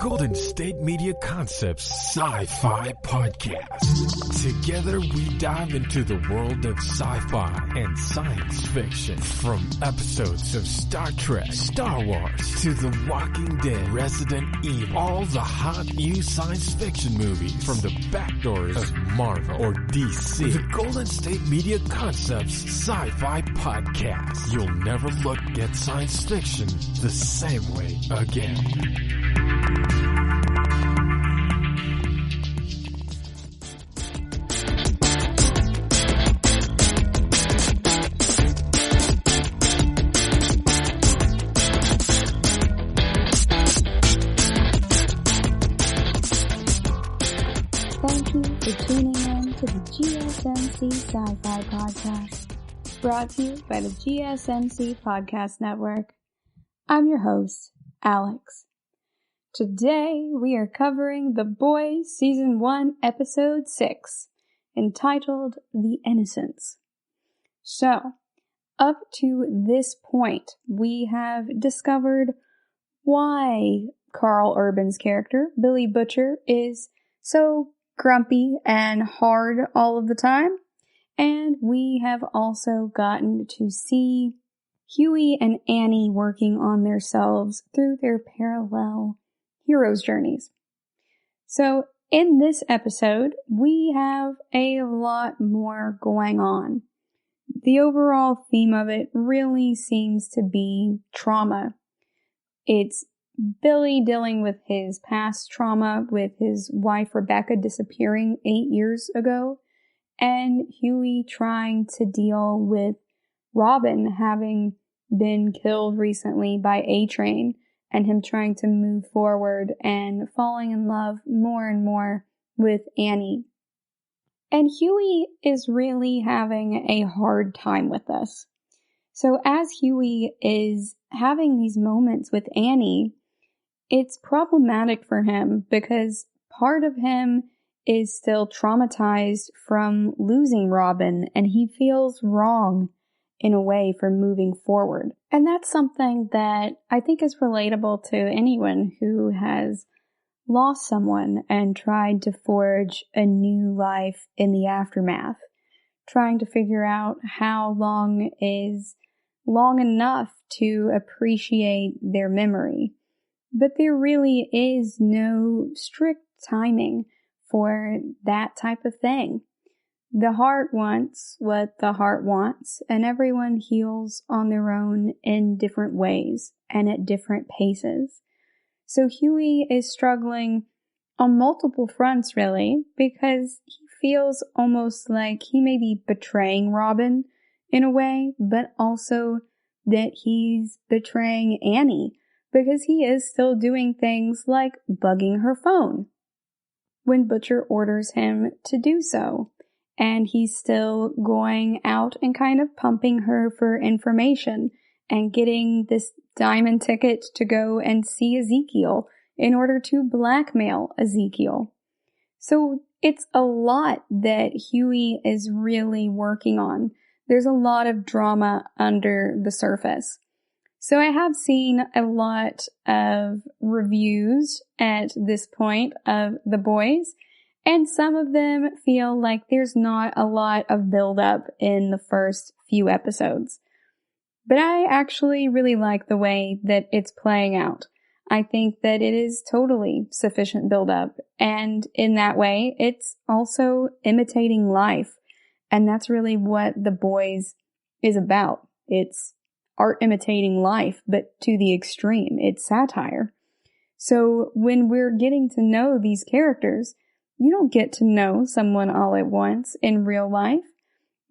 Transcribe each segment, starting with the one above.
Golden State Media Concepts Sci-Fi Podcast. Together we dive into the world of sci-fi and science fiction. From episodes of Star Trek, Star Wars, to The Walking Dead, Resident Evil, all the hot new science fiction movies from the backstories of Marvel or DC. The Golden State Media Concepts Sci-Fi Podcast. You'll never look at science fiction the same way again. Thank you for tuning in to the GSMC Sci-Fi Podcast, brought to you by the GSMC Podcast Network. I'm your host, Alex. Today we are covering The Boys Season 1, Episode 6, entitled The Innocents. So, up to this point, we have discovered why Carl Urban's character, Billy Butcher, is so grumpy and hard all of the time. And we have also gotten to see Hughie and Annie working on themselves through their parallel heroes' journeys. So in this episode, we have a lot more going on. The overall theme of it really seems to be trauma. It's Billy dealing with his past trauma with his wife Rebecca disappearing 8 years ago, and Hughie trying to deal with Robin having been killed recently by A-Train, and him trying to move forward and falling in love more and more with Annie. And Hughie is really having a hard time with this. So as Hughie is having these moments with Annie, it's problematic for him because part of him is still traumatized from losing Robin, and he feels wrong in a way for moving forward. And that's something that I think is relatable to anyone who has lost someone and tried to forge a new life in the aftermath, trying to figure out how long is long enough to appreciate their memory. But there really is no strict timing for that type of thing. The heart wants what the heart wants, and everyone heals on their own in different ways and at different paces. So Hughie is struggling on multiple fronts, really, because he feels almost like he may be betraying Robin in a way, but also that he's betraying Annie, because he is still doing things like bugging her phone when Butcher orders him to do so. And he's still going out and kind of pumping her for information and getting this diamond ticket to go and see Ezekiel in order to blackmail Ezekiel. So it's a lot that Hughie is really working on. There's a lot of drama under the surface. So I have seen a lot of reviews at this point of The Boys, and some of them feel like there's not a lot of build-up in the first few episodes. But I actually really like the way that it's playing out. I think that it is totally sufficient build-up, and in that way, it's also imitating life. And that's really what The Boys is about. It's art imitating life, but to the extreme. It's satire. So when we're getting to know these characters, you don't get to know someone all at once in real life.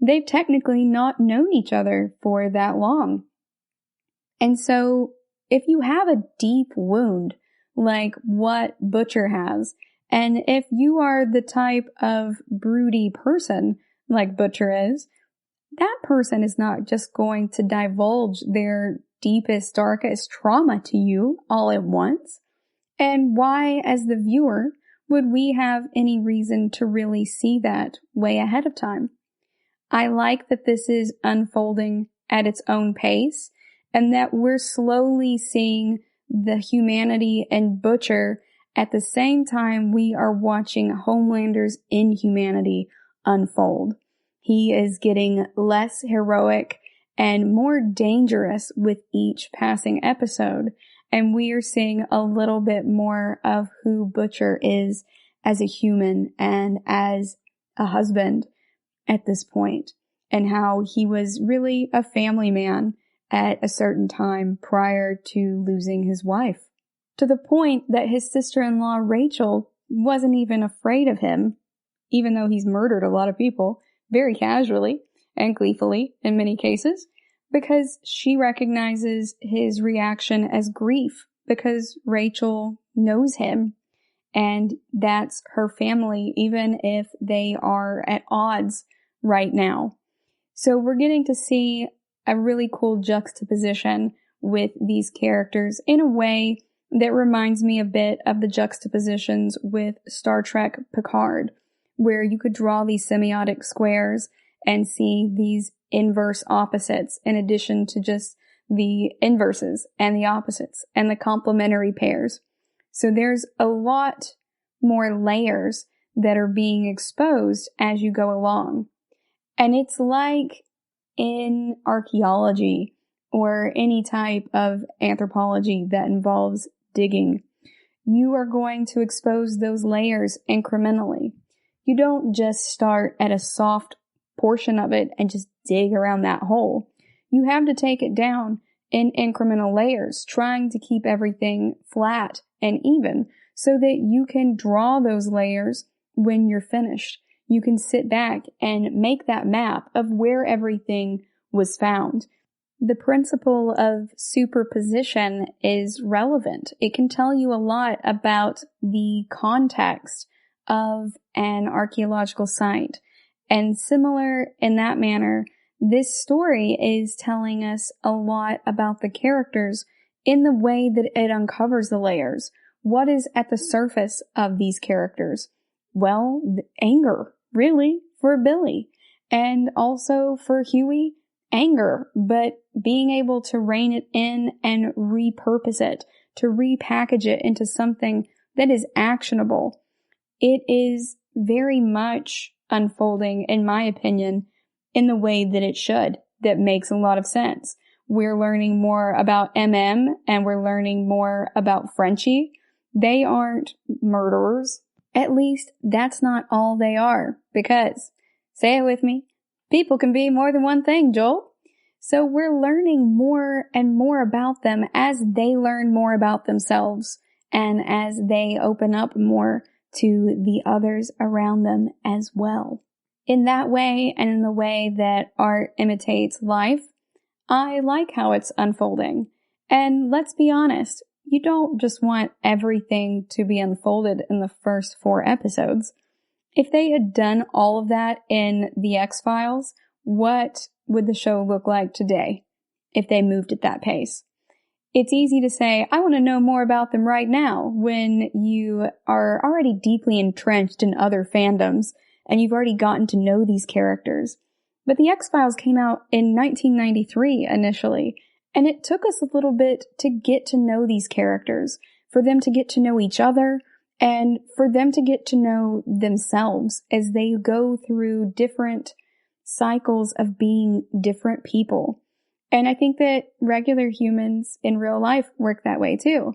They've technically not known each other for that long. And so if you have a deep wound like what Butcher has, and if you are the type of broody person like Butcher is, that person is not just going to divulge their deepest, darkest trauma to you all at once. And why, as the viewer, would we have any reason to really see that way ahead of time? I like that this is unfolding at its own pace, and that we're slowly seeing the humanity in Butcher at the same time we are watching Homelander's inhumanity unfold. He is getting less heroic and more dangerous with each passing episode, and we are seeing a little bit more of who Butcher is as a human and as a husband at this point, and how he was really a family man at a certain time prior to losing his wife, to the point that his sister-in-law Rachel wasn't even afraid of him, even though he's murdered a lot of people very casually and gleefully in many cases, because she recognizes his reaction as grief because Rachel knows him and that's her family, even if they are at odds right now. So we're getting to see a really cool juxtaposition with these characters in a way that reminds me a bit of the juxtapositions with Star Trek Picard, where you could draw these semiotic squares and see these inverse opposites in addition to just the inverses and the opposites and the complementary pairs. So there's a lot more layers that are being exposed as you go along. And it's like in archaeology or any type of anthropology that involves digging, you are going to expose those layers incrementally. You don't just start at a soft portion of it and just dig around that hole. You have to take it down in incremental layers, trying to keep everything flat and even so that you can draw those layers when you're finished. You can sit back and make that map of where everything was found. The principle of superposition is relevant. It can tell you a lot about the context of an archaeological site. And similar in that manner, this story is telling us a lot about the characters in the way that it uncovers the layers. What is at the surface of these characters? Well, anger, really, for Billy. And also for Hughie, anger, but being able to rein it in and repurpose it, to repackage it into something that is actionable. It is very much unfolding, in my opinion, in the way that it should, that makes a lot of sense. We're learning more about MM and we're learning more about Frenchie. They aren't murderers. At least that's not all they are, because, say it with me, people can be more than one thing, Joel. So we're learning more and more about them as they learn more about themselves and as they open up more to the others around them as well. In that way, and in the way that art imitates life, I like how it's unfolding. And let's be honest, you don't just want everything to be unfolded in the first 4 episodes. If they had done all of that in The X-Files, what would the show look like today if they moved at that pace? It's easy to say, I want to know more about them right now, when you are already deeply entrenched in other fandoms and you've already gotten to know these characters. But The X-Files came out in 1993 initially, and it took us a little bit to get to know these characters, for them to get to know each other, and for them to get to know themselves as they go through different cycles of being different people. And I think that regular humans in real life work that way too.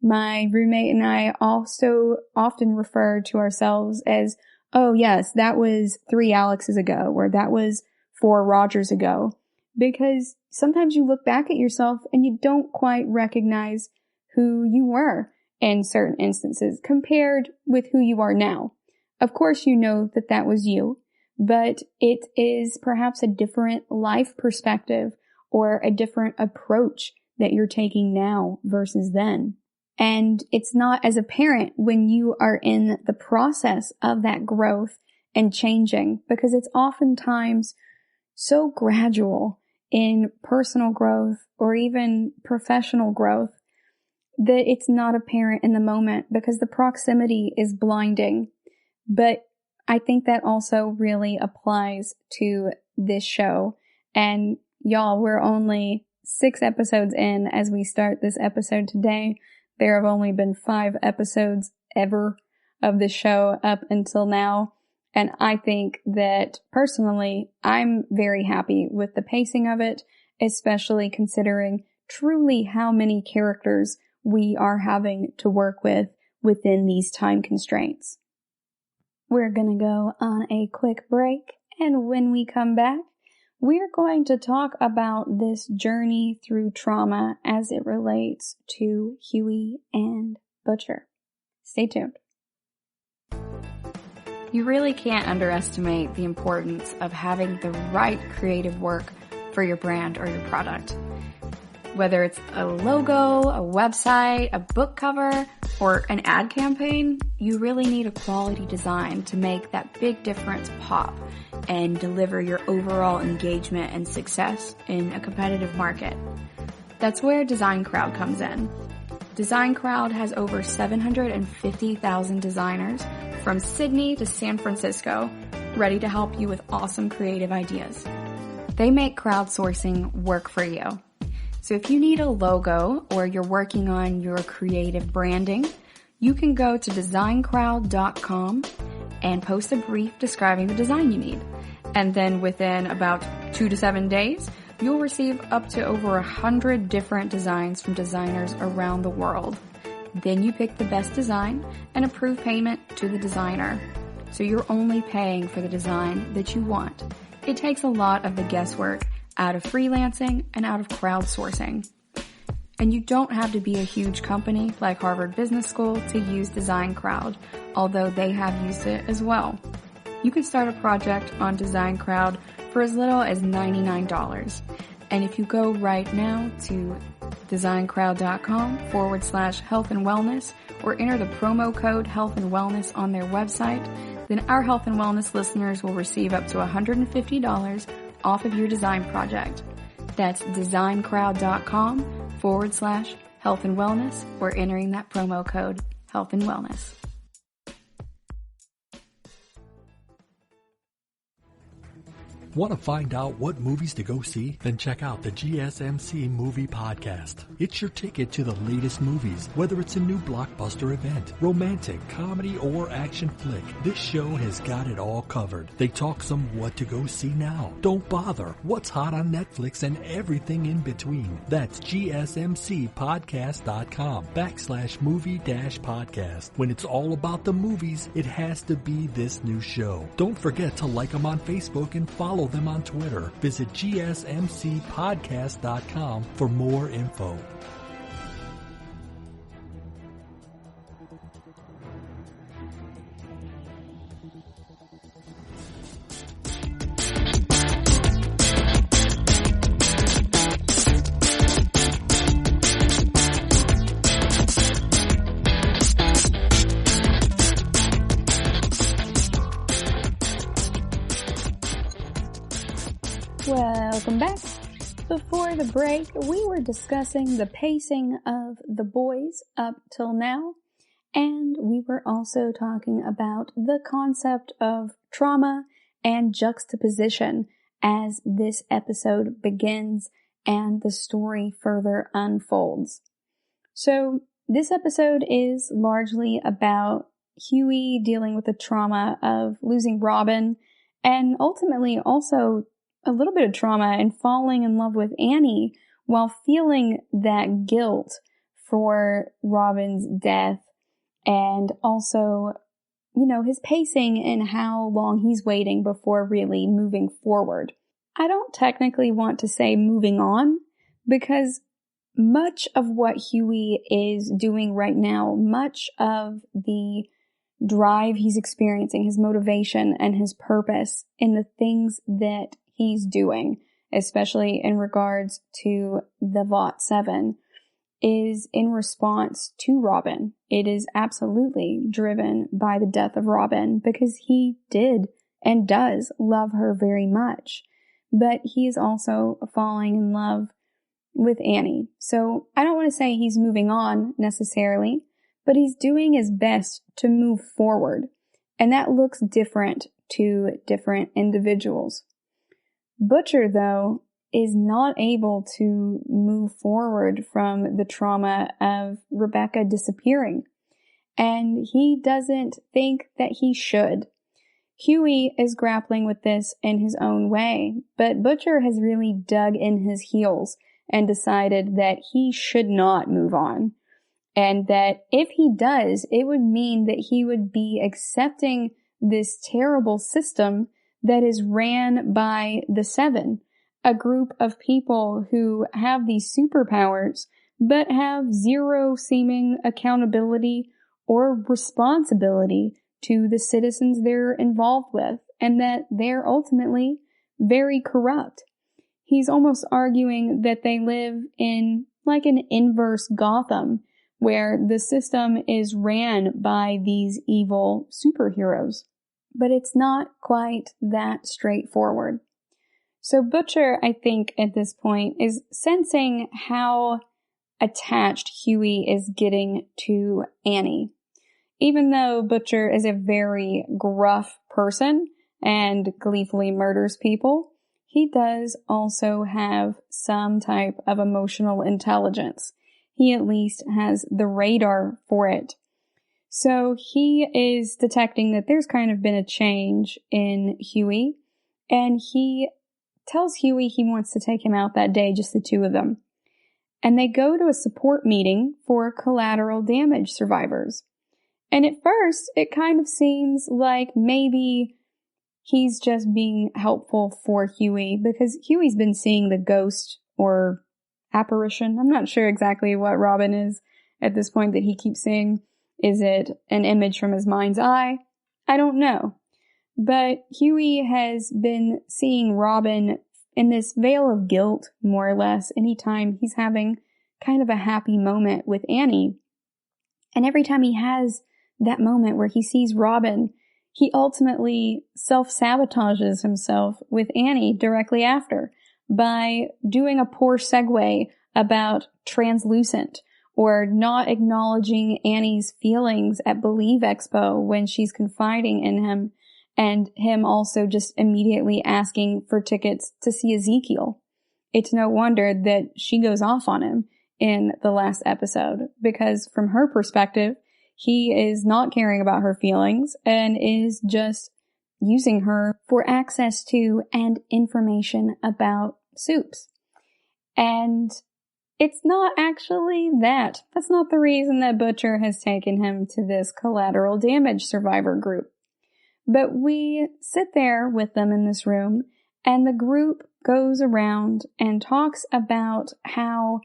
My roommate and I also often refer to ourselves as, oh yes, that was 3 Alexes ago, or that was 4 Rogers ago. Because sometimes you look back at yourself and you don't quite recognize who you were in certain instances compared with who you are now. Of course you know that that was you, but it is perhaps a different life perspective or a different approach that you're taking now versus then. And it's not as apparent when you are in the process of that growth and changing, because it's oftentimes so gradual in personal growth or even professional growth that it's not apparent in the moment because the proximity is blinding. But I think that also really applies to this show. And y'all, we're only 6 episodes in as we start this episode today, There have only been 5 episodes ever of the show up until now. And I think that personally, I'm very happy with the pacing of it, especially considering truly how many characters we are having to work with within these time constraints. We're going to go on a quick break, and when we come back, we're going to talk about this journey through trauma as it relates to Hughie and Butcher. Stay tuned. You really can't underestimate the importance of having the right creative work for your brand or your product. Whether it's a logo, a website, a book cover, or an ad campaign, you really need a quality design to make that big difference pop and deliver your overall engagement and success in a competitive market. That's where Design Crowd comes in. Design Crowd has over 750,000 designers from Sydney to San Francisco ready to help you with awesome creative ideas. They make crowdsourcing work for you. So if you need a logo or you're working on your creative branding, you can go to designcrowd.com and post a brief describing the design you need. And then within about 2 to 7 days, you'll receive up to over 100 different designs from designers around the world. Then you pick the best design and approve payment to the designer. So you're only paying for the design that you want. It takes a lot of the guesswork out of freelancing and out of crowdsourcing. And you don't have to be a huge company like Harvard Business School to use Design Crowd, although they have used it as well. You can start a project on Design Crowd for as little as $99. And if you go right now to designcrowd.com/health and wellness or enter the promo code health and wellness on their website, then our health and wellness listeners will receive up to $150 off of your design project. That's designcrowd.com/health and wellness or entering that promo code health and wellness. Want to find out what movies to go see? Then check out the GSMC Movie Podcast. It's your ticket to the latest movies, whether it's a new blockbuster event, romantic, comedy, or action flick. This show has got it all covered. They talk some what to go see now. Don't bother. What's hot on Netflix and everything in between. That's gsmcpodcast.com/movie-podcast. When it's all about the movies, it has to be this new show. Don't forget to like them on Facebook and follow them on Twitter. Visit gsmcpodcast.com for more info. Welcome back. Before the break, we were discussing the pacing of The Boys up till now, and we were also talking about the concept of trauma and juxtaposition as this episode begins and the story further unfolds. So this episode is largely about Hughie dealing with the trauma of losing Robin, and ultimately also a little bit of trauma and falling in love with Annie while feeling that guilt for Robin's death, and also, his pacing and how long he's waiting before really moving forward. I don't technically want to say moving on, because much of what Hughie is doing right now, much of the drive he's experiencing, his motivation and his purpose in the things that he's doing, especially in regards to the Vought 7, is in response to Robin. It is absolutely driven by the death of Robin, because he did and does love her very much. But he is also falling in love with Annie. So I don't want to say he's moving on necessarily, but he's doing his best to move forward. And that looks different to different individuals. Butcher, though, is not able to move forward from the trauma of Rebecca disappearing. And he doesn't think that he should. Hughie is grappling with this in his own way, but Butcher has really dug in his heels and decided that he should not move on. And that if he does, it would mean that he would be accepting this terrible system that is ran by the Seven, a group of people who have these superpowers, but have zero seeming accountability or responsibility to the citizens they're involved with, and that they're ultimately very corrupt. He's almost arguing that they live in like an inverse Gotham, where the system is ran by these evil superheroes. But it's not quite that straightforward. So Butcher, I think, at this point, is sensing how attached Hughie is getting to Annie. Even though Butcher is a very gruff person and gleefully murders people, he does also have some type of emotional intelligence. He at least has the radar for it. So he is detecting that there's kind of been a change in Hughie, and he tells Hughie he wants to take him out that day, just the two of them. And they go to a support meeting for collateral damage survivors. And at first, it kind of seems like maybe he's just being helpful for Hughie, because Hughie's been seeing the ghost or apparition. I'm not sure exactly what Robin is at this point that he keeps seeing. Is it an image from his mind's eye? I don't know. But Hughie has been seeing Robin in this veil of guilt, more or less, anytime he's having kind of a happy moment with Annie. And every time he has that moment where he sees Robin, he ultimately self-sabotages himself with Annie directly after by doing a poor segue about translucent, or not acknowledging Annie's feelings at Believe Expo when she's confiding in him, and him also just immediately asking for tickets to see Ezekiel. It's no wonder that she goes off on him in the last episode, because from her perspective, he is not caring about her feelings and is just using her for access to and information about Soups. And it's not actually that. That's not the reason that Butcher has taken him to this collateral damage survivor group. But we sit there with them in this room, and the group goes around and talks about how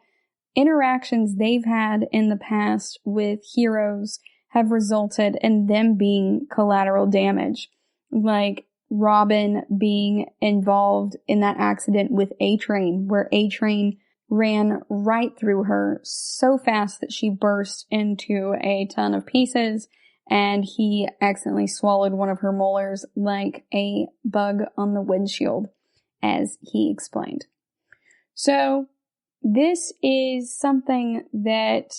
interactions they've had in the past with heroes have resulted in them being collateral damage. Like Robin being involved in that accident with A-Train, where A-Train ran right through her so fast that she burst into a ton of pieces, and he accidentally swallowed one of her molars like a bug on the windshield, as he explained. So this is something that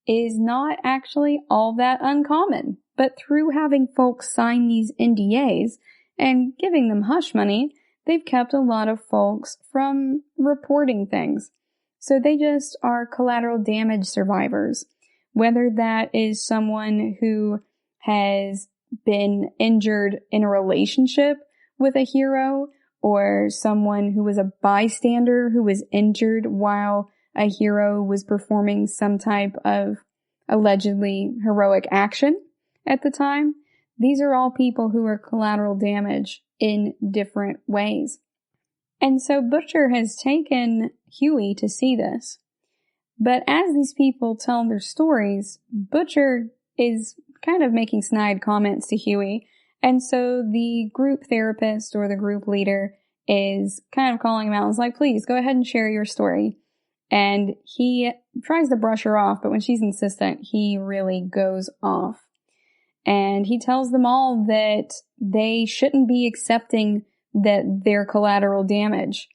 is not actually all that uncommon, but through having folks sign these NDAs and giving them hush money, they've kept a lot of folks from reporting things. So they just are collateral damage survivors, whether that is someone who has been injured in a relationship with a hero, or someone who was a bystander who was injured while a hero was performing some type of allegedly heroic action at the time. These are all people who are collateral damage in different ways. And so Butcher has taken Hughie to see this. But as these people tell their stories, Butcher is kind of making snide comments to Hughie. And so the group therapist or the group leader is kind of calling him out and is like, please go ahead and share your story. And he tries to brush her off, but when she's insistent, he really goes off. And he tells them all that they shouldn't be accepting that they're collateral damage.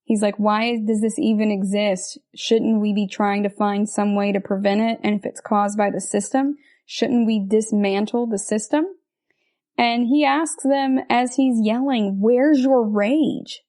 He's like, why does this even exist? Shouldn't we be trying to find some way to prevent it? And if it's caused by the system, shouldn't we dismantle the system? And he asks them as he's yelling, where's your rage?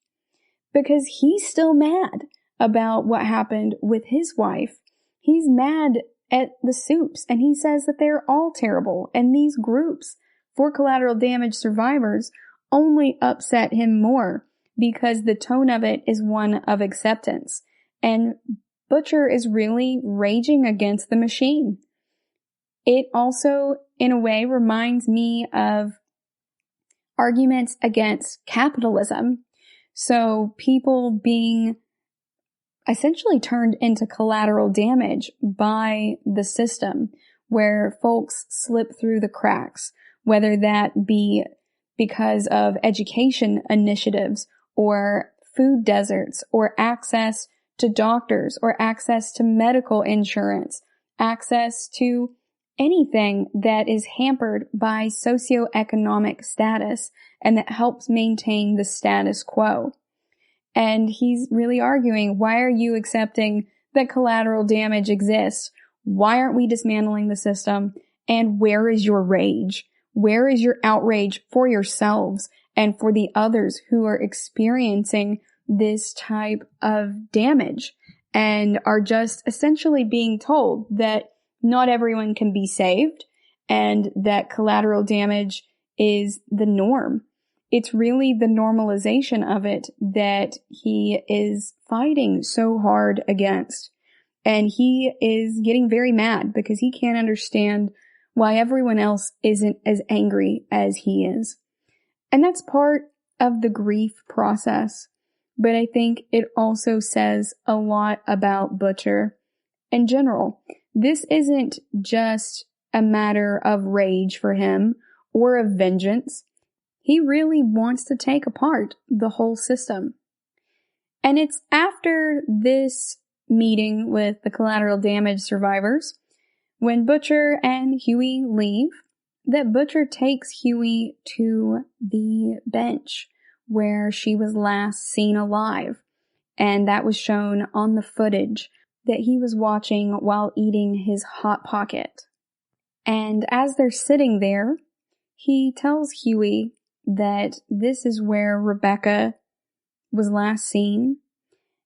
because he's still mad about what happened with his wife. He's mad at the Supes, and he says that they're all terrible, and these groups for collateral damage survivors only upset him more because the tone of it is one of acceptance. And Butcher is really raging against the machine. It also, in a way, reminds me of arguments against capitalism. So people being essentially turned into collateral damage by the system, where folks slip through the cracks, whether that be because of education initiatives or food deserts or access to doctors or access to medical insurance, access to anything that is hampered by socioeconomic status and that helps maintain the status quo. And he's really arguing, why are you accepting that collateral damage exists? Why aren't we dismantling the system? And where is your rage? Where is your outrage for yourselves and for the others who are experiencing this type of damage and are just essentially being told that not everyone can be saved and that collateral damage is the norm? It's really the normalization of it that he is fighting so hard against. And he is getting very mad because he can't understand why everyone else isn't as angry as he is. And that's part of the grief process. But I think it also says a lot about Butcher in general. This isn't just a matter of rage for him or of vengeance. He really wants to take apart the whole system. And it's after this meeting with the collateral damage survivors, when Butcher and Hughie leave, that Butcher takes Hughie to the bench where she was last seen alive. And that was shown on the footage that he was watching while eating his Hot Pocket. And as they're sitting there, he tells Hughie that this is where Rebecca was last seen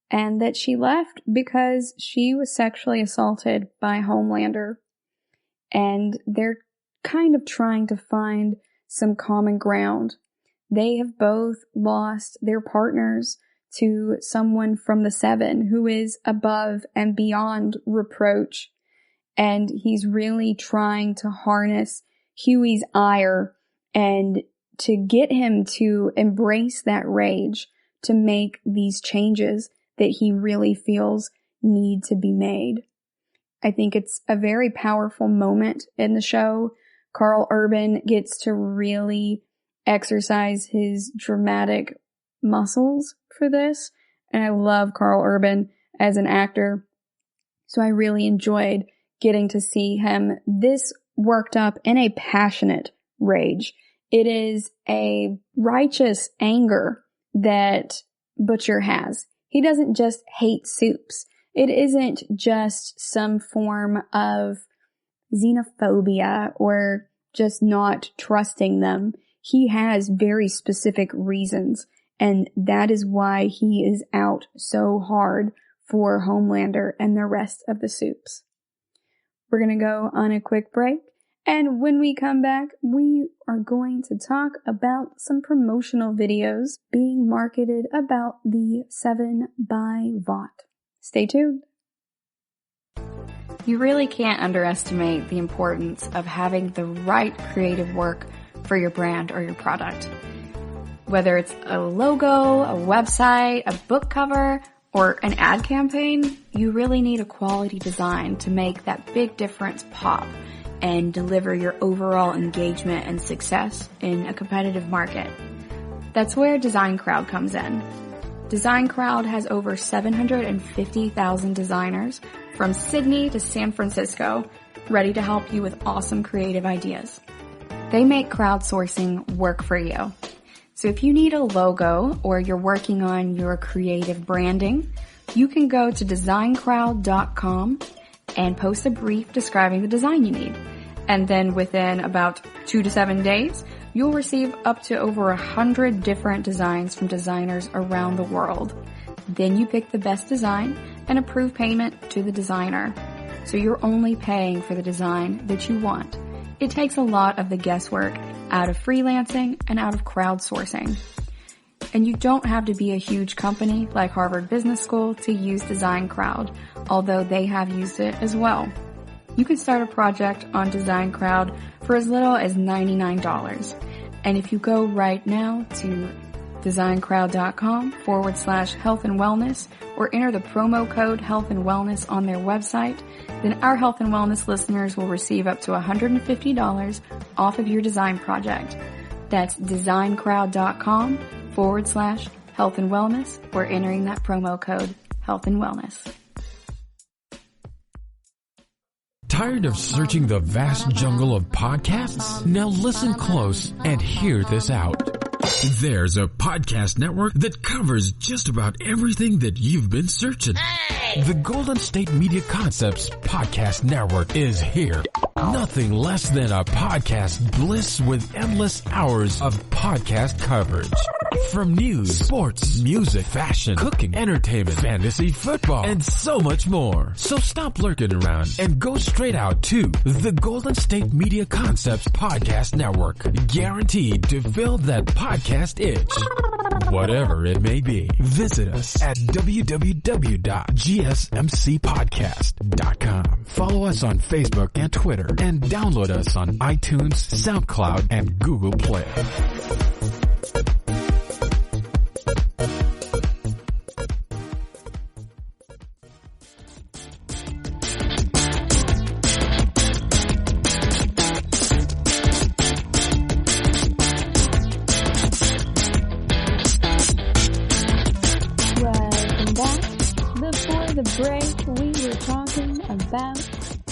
and that she left because she was sexually assaulted by Homelander. And they're kind of trying to find some common ground. They have both lost their partners to someone from the Seven who is above and beyond reproach. And he's really trying to harness Hughie's ire and to get him to embrace that rage, to make these changes that he really feels need to be made. I think it's a very powerful moment in the show. Carl Urban gets to really exercise his dramatic muscles for this. And I love Carl Urban as an actor. So I really enjoyed getting to see him this worked up in a passionate rage. It is a righteous anger that Butcher has. He doesn't just hate Supes. It isn't just some form of xenophobia or just not trusting them. He has very specific reasons, and that is why he is out so hard for Homelander and the rest of the Supes. We're going to go on a quick break. And when we come back, we are going to talk about some promotional videos being marketed about the 7 by Vought. Stay tuned. You really can't underestimate the importance of having the right creative work for your brand or your product. Whether it's a logo, a website, a book cover, or an ad campaign, you really need a quality design to make that big difference pop and deliver your overall engagement and success in a competitive market. That's where Design Crowd comes in. Design Crowd has over 750,000 designers from Sydney to San Francisco ready to help you with awesome creative ideas. They make crowdsourcing work for you. So if you need a logo or you're working on your creative branding, you can go to designcrowd.com and post a brief describing the design you need. And then within about 2 to 7 days, You'll receive up to over 100 different designs from designers around the world. Then you pick the best design and approve payment to the designer. So you're only paying for the design that you want. It takes a lot of the guesswork out of freelancing and out of crowdsourcing. And you don't have to be a huge company like Harvard Business School to use Design Crowd, although they have used it as well. You can start a project on Design Crowd for as little as $99. And if you go right now to designcrowd.com/health and wellness or enter the promo code health and wellness on their website, then our health and wellness listeners will receive up to $150 off of your design project. That's designcrowd.com/health and wellness or entering that promo code health and wellness. Tired of searching the vast jungle of podcasts? Now listen close and hear this out. There's a podcast network that covers just about everything that you've been searching. Hey! The Golden State Media Concepts Podcast Network is here. Nothing less than a podcast bliss with endless hours of podcast coverage. From news, sports, music, fashion, cooking, entertainment, fantasy, football, and so much more. So stop lurking around and go straight out to the Golden State Media Concepts Podcast Network. Guaranteed to fill that podcast itch. Whatever it may be. Visit us at www.gsmcpodcast.com. Follow us on Facebook and Twitter and download us on iTunes, SoundCloud, and Google Play.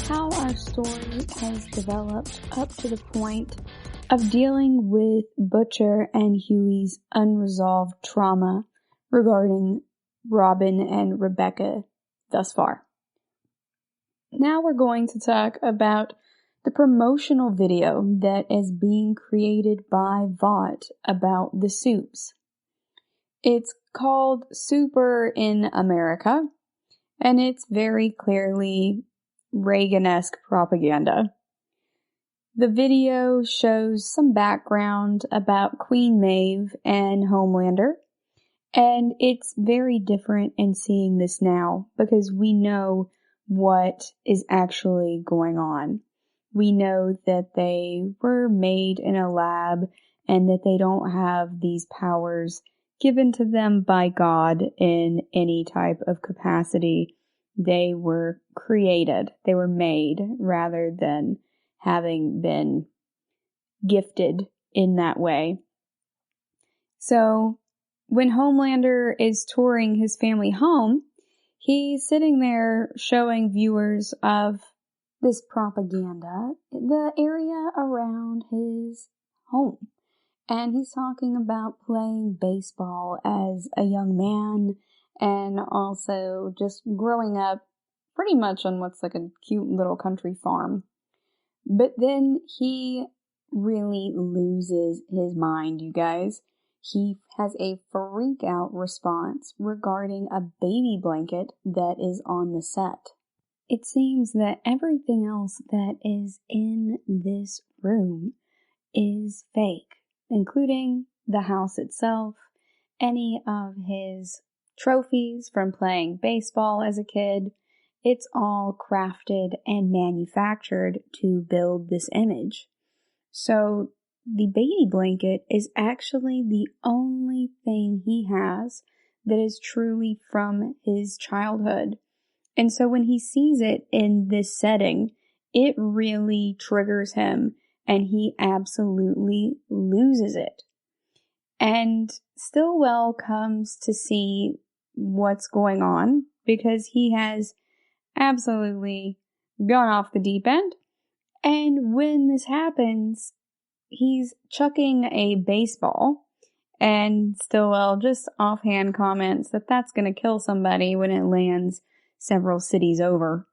How our story has developed up to the point of dealing with Butcher and Hughie's unresolved trauma regarding Robin and Rebecca thus far. Now we're going to talk about the promotional video that is being created by Vought about the soups. It's called Super in America, and it's very clearly Reagan-esque propaganda. The video shows some background about Queen Maeve and Homelander, and it's very different in seeing this now because we know what is actually going on. We know that they were made in a lab and that they don't have these powers given to them by God in any type of capacity. They were created, they were made, rather than having been gifted in that way. So, when Homelander is touring his family home, he's sitting there showing viewers of this propaganda, the area around his home. And he's talking about playing baseball as a young man, and also just growing up pretty much on what's like a cute little country farm. But then he really loses his mind, you guys. He has a freak out response regarding a baby blanket that is on the set. It seems that everything else that is in this room is fake, including the house itself, any of his trophies from playing baseball as a kid. It's all crafted and manufactured to build this image. So the baby blanket is actually the only thing he has that is truly from his childhood. And so when he sees it in this setting, it really triggers him and he absolutely loses it. And Stillwell comes to see what's going on because he has absolutely gone off the deep end. And when this happens, he's chucking a baseball, and Stillwell just offhand comments that that's going to kill somebody when it lands several cities over.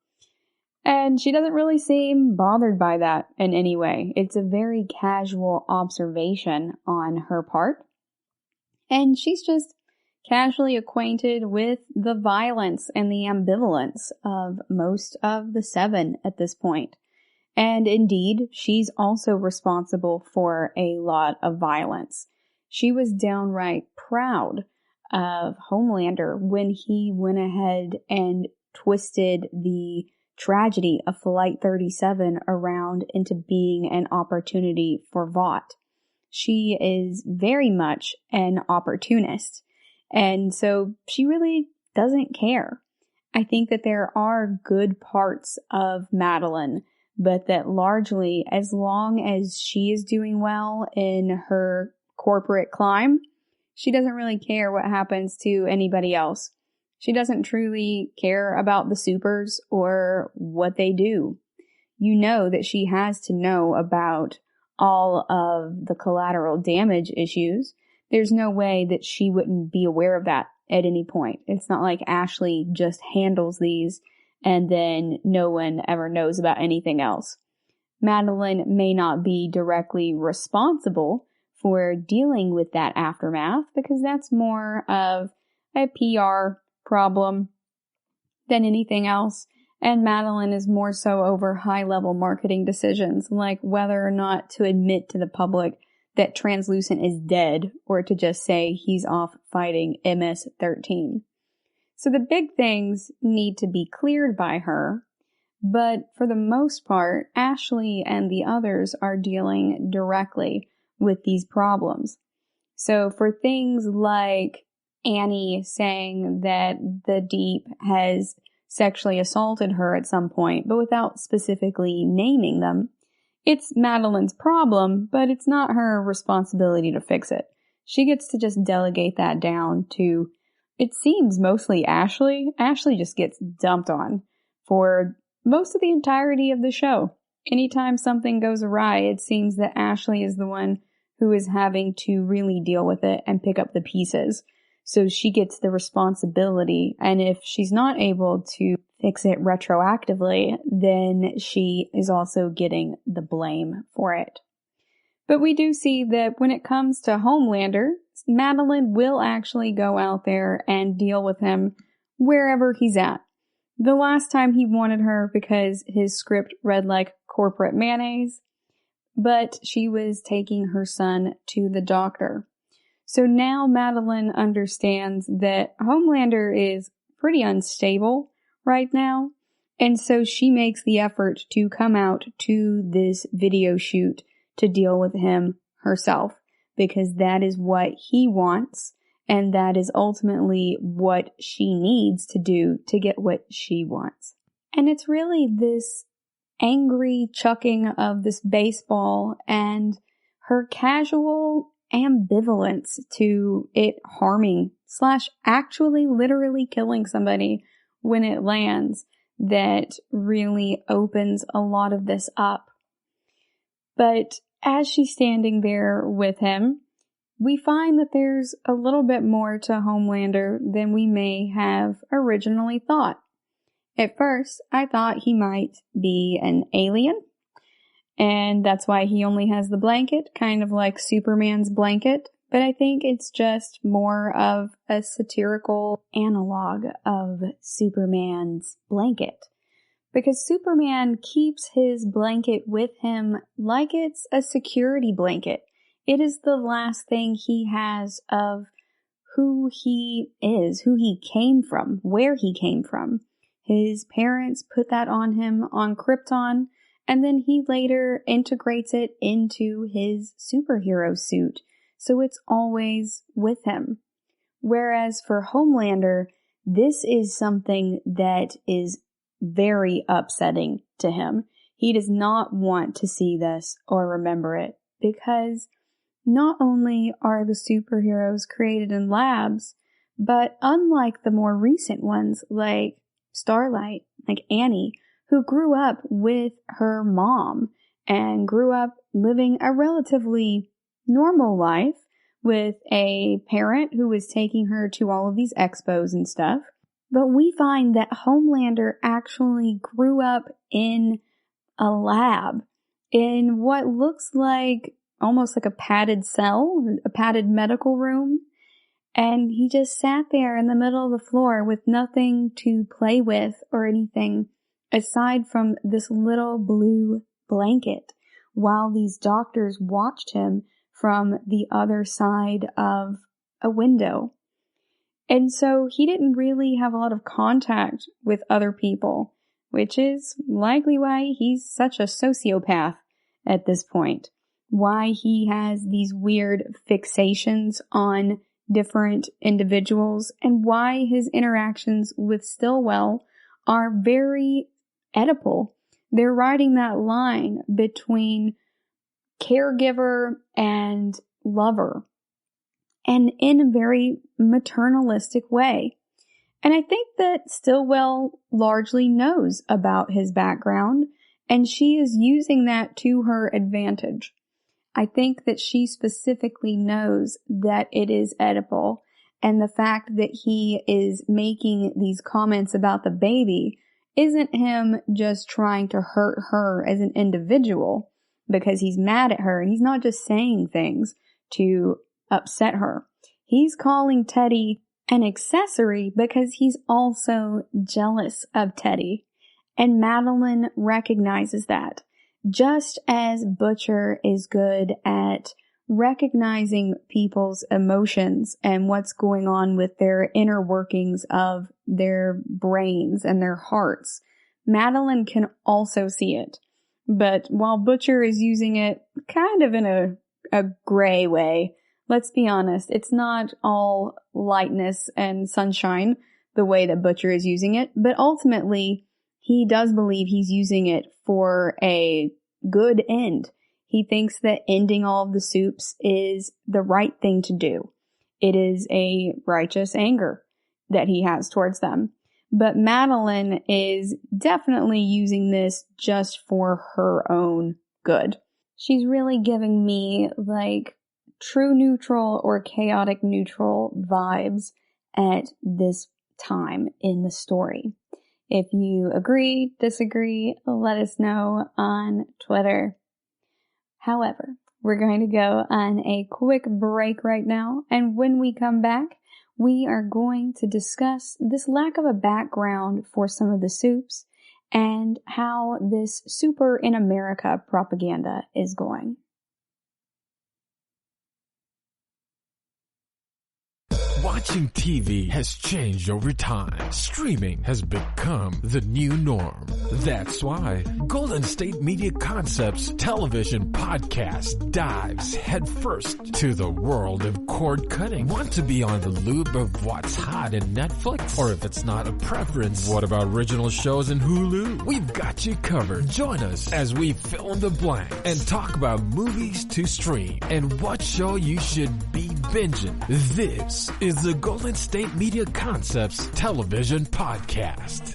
And she doesn't really seem bothered by that in any way. It's a very casual observation on her part. And she's just casually acquainted with the violence and the ambivalence of most of the 7 at this point. And indeed, she's also responsible for a lot of violence. She was downright proud of Homelander when he went ahead and twisted the tragedy of Flight 37 around into being an opportunity for Vought. She is very much an opportunist, and so she really doesn't care. I think that there are good parts of Madeline, but that largely, as long as she is doing well in her corporate climb, she doesn't really care what happens to anybody else. She doesn't truly care about the supers or what they do. You know that she has to know about all of the collateral damage issues. There's no way that she wouldn't be aware of that at any point. It's not like Ashley just handles these and then no one ever knows about anything else. Madeline may not be directly responsible for dealing with that aftermath because that's more of a PR problem than anything else. And Madeline is more so over high-level marketing decisions, like whether or not to admit to the public that Translucent is dead or to just say he's off fighting MS-13. So the big things need to be cleared by her, but for the most part, Ashley and the others are dealing directly with these problems. So for things like Annie saying that the Deep has sexually assaulted her at some point, but without specifically naming them, it's Madeline's problem, but it's not her responsibility to fix it. She gets to just delegate that down to, it seems, mostly Ashley. Ashley just gets dumped on for most of the entirety of the show. Anytime something goes awry, it seems that Ashley is the one who is having to really deal with it and pick up the pieces. So she gets the responsibility, and if she's not able to fix it retroactively, then she is also getting the blame for it. But we do see that when it comes to Homelander, Madeline will actually go out there and deal with him wherever he's at. The last time he wanted her because his script read like corporate mayonnaise, but she was taking her son to the doctor. So now Madeline understands that Homelander is pretty unstable right now, and so she makes the effort to come out to this video shoot to deal with him herself, because that is what he wants, and that is ultimately what she needs to do to get what she wants. And it's really this angry chucking of this baseball and her casual ambivalence to it harming / actually literally killing somebody when it lands that really opens a lot of this up. But as she's standing there with him, we find that there's a little bit more to Homelander than we may have originally thought. At first, I thought he might be an alien, and that's why he only has the blanket, kind of like Superman's blanket. But I think it's just more of a satirical analog of Superman's blanket. Because Superman keeps his blanket with him like it's a security blanket. It is the last thing he has of who he is, who he came from, where he came from. His parents put that on him on Krypton, and then he later integrates it into his superhero suit. So it's always with him. Whereas for Homelander, this is something that is very upsetting to him. He does not want to see this or remember it, because not only are the superheroes created in labs, but unlike the more recent ones like Starlight, like Annie, who grew up with her mom and grew up living a relatively normal life with a parent who was taking her to all of these expos and stuff. But we find that Homelander actually grew up in a lab, in what looks like almost like a padded cell, a padded medical room. And he just sat there in the middle of the floor with nothing to play with or anything aside from this little blue blanket while these doctors watched him from the other side of a window. And so he didn't really have a lot of contact with other people, which is likely why he's such a sociopath at this point. Why he has these weird fixations on different individuals, and why his interactions with Stillwell are very Oedipal. They're riding that line between caregiver and lover, and in a very maternalistic way. And I think that Stillwell largely knows about his background, and she is using that to her advantage. I think that she specifically knows that it is Oedipal, and the fact that he is making these comments about the baby isn't him just trying to hurt her as an individual because he's mad at her, and he's not just saying things to upset her. He's calling Teddy an accessory because he's also jealous of Teddy, and Madeline recognizes that. Just as Butcher is good at recognizing people's emotions and what's going on with their inner workings of their brains and their hearts, Madeline can also see it. But while Butcher is using it kind of in a gray way, let's be honest, it's not all lightness and sunshine the way that Butcher is using it, but ultimately he does believe he's using it for a good end. He thinks that ending all of the soups is the right thing to do. It is a righteous anger that he has towards them. But Madeline is definitely using this just for her own good. She's really giving me like true neutral or chaotic neutral vibes at this time in the story. If you agree, disagree, let us know on Twitter. However, we're going to go on a quick break right now, and when we come back, we are going to discuss this lack of a background for some of the soups and how this Super in America propaganda is going. Watching TV has changed over time. Streaming has become the new norm. That's why Golden State Media Concepts television podcast dives headfirst to the world of cord cutting. Want to be on the loop of what's hot in Netflix? Or if it's not a preference, what about original shows in Hulu? We've got you covered. Join us as we fill in the blanks and talk about movies to stream and what show you should be binging. This is the Golden State Media Concepts television podcast.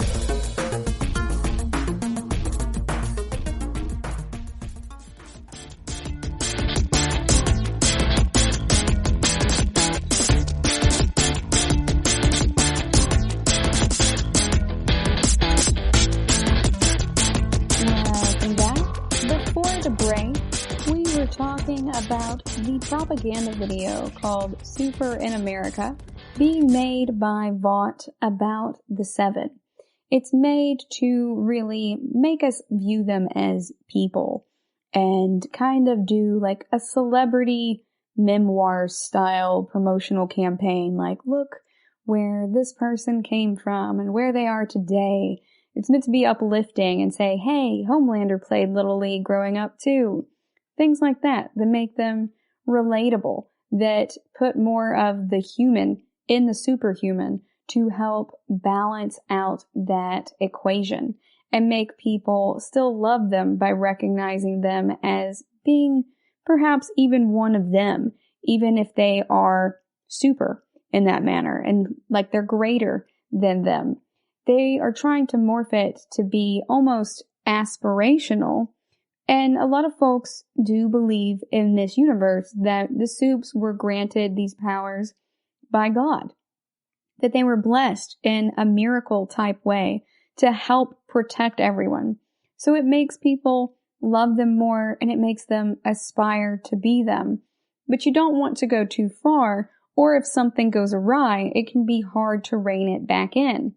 Welcome back. Before the break, we were talking about the propaganda video called Super in America being made by Vought about the Seven. It's made to really make us view them as people and kind of do like a celebrity memoir style promotional campaign, like look where this person came from and where they are today. It's meant to be uplifting and say, hey, Homelander played Little League growing up too. Things like that make them relatable, that put more of the human in the superhuman to help balance out that equation and make people still love them by recognizing them as being perhaps even one of them, even if they are super in that manner and like they're greater than them. They are trying to morph it to be almost aspirational. And a lot of folks do believe in this universe that the soups were granted these powers by God. that they were blessed in a miracle type way to help protect everyone. So it makes people love them more and it makes them aspire to be them. But you don't want to go too far, or if something goes awry, it can be hard to rein it back in.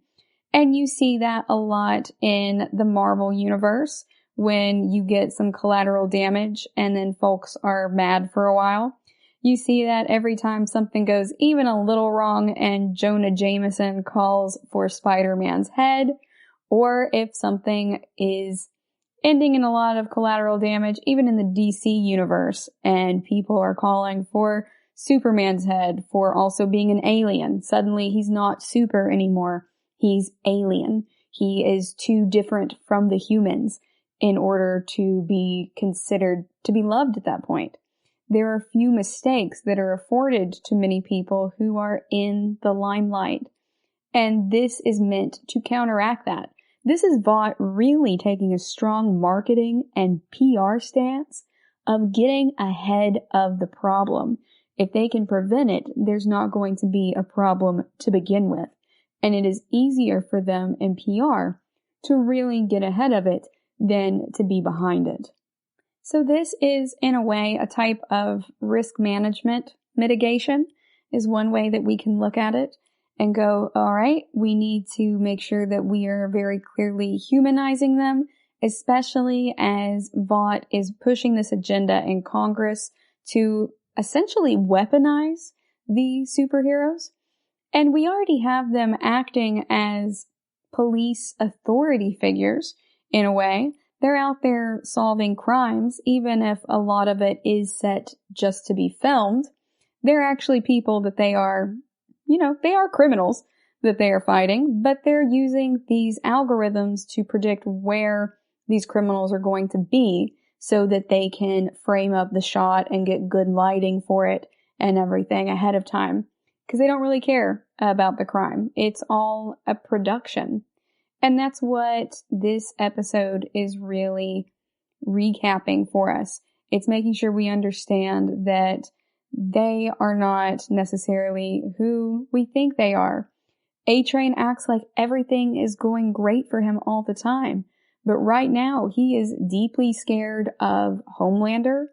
And you see that a lot in the Marvel universe when you get some collateral damage and then folks are mad for a while. You see that every time something goes even a little wrong and Jonah Jameson calls for Spider-Man's head, or if something is ending in a lot of collateral damage, even in the DC universe, and people are calling for Superman's head for also being an alien. Suddenly he's not super anymore. He's alien. He is too different from the humans in order to be considered to be loved at that point. There are few mistakes that are afforded to many people who are in the limelight. And this is meant to counteract that. This is Vought really taking a strong marketing and PR stance of getting ahead of the problem. If they can prevent it, there's not going to be a problem to begin with. And it is easier for them in PR to really get ahead of it than to be behind it. So this is, in a way, a type of risk management mitigation is one way that we can look at it and go, all right, we need to make sure that we are very clearly humanizing them, especially as Vought is pushing this agenda in Congress to essentially weaponize the superheroes. And we already have them acting as police authority figures in a way. They're out there solving crimes, even if a lot of it is set just to be filmed. They're actually people that they are criminals that they are fighting, but they're using these algorithms to predict where these criminals are going to be so that they can frame up the shot and get good lighting for it and everything ahead of time. Because they don't really care about the crime. It's all a production. And that's what this episode is really recapping for us. It's making sure we understand that they are not necessarily who we think they are. A-Train acts like everything is going great for him all the time. But right now, he is deeply scared of Homelander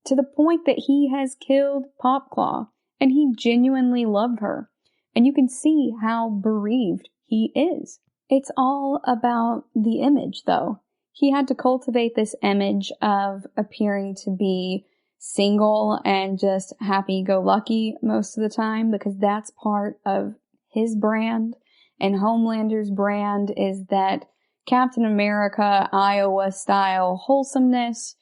to the point that he has killed Popclaw. And he genuinely loved her. And you can see how bereaved he is. It's all about the image, though. He had to cultivate this image of appearing to be single and just happy-go-lucky most of the time, because that's part of his brand. And Homelander's brand is that Captain America, Iowa-style wholesomeness.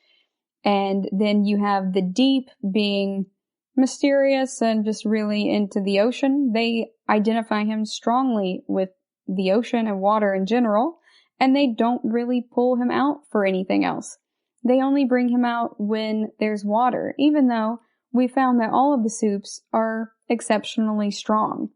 And then you have the Deep being mysterious and just really into the ocean. They identify him strongly with the ocean and water in general, and they don't really pull him out for anything else. They only bring him out when there's water, even though we found that all of the soups are exceptionally strong.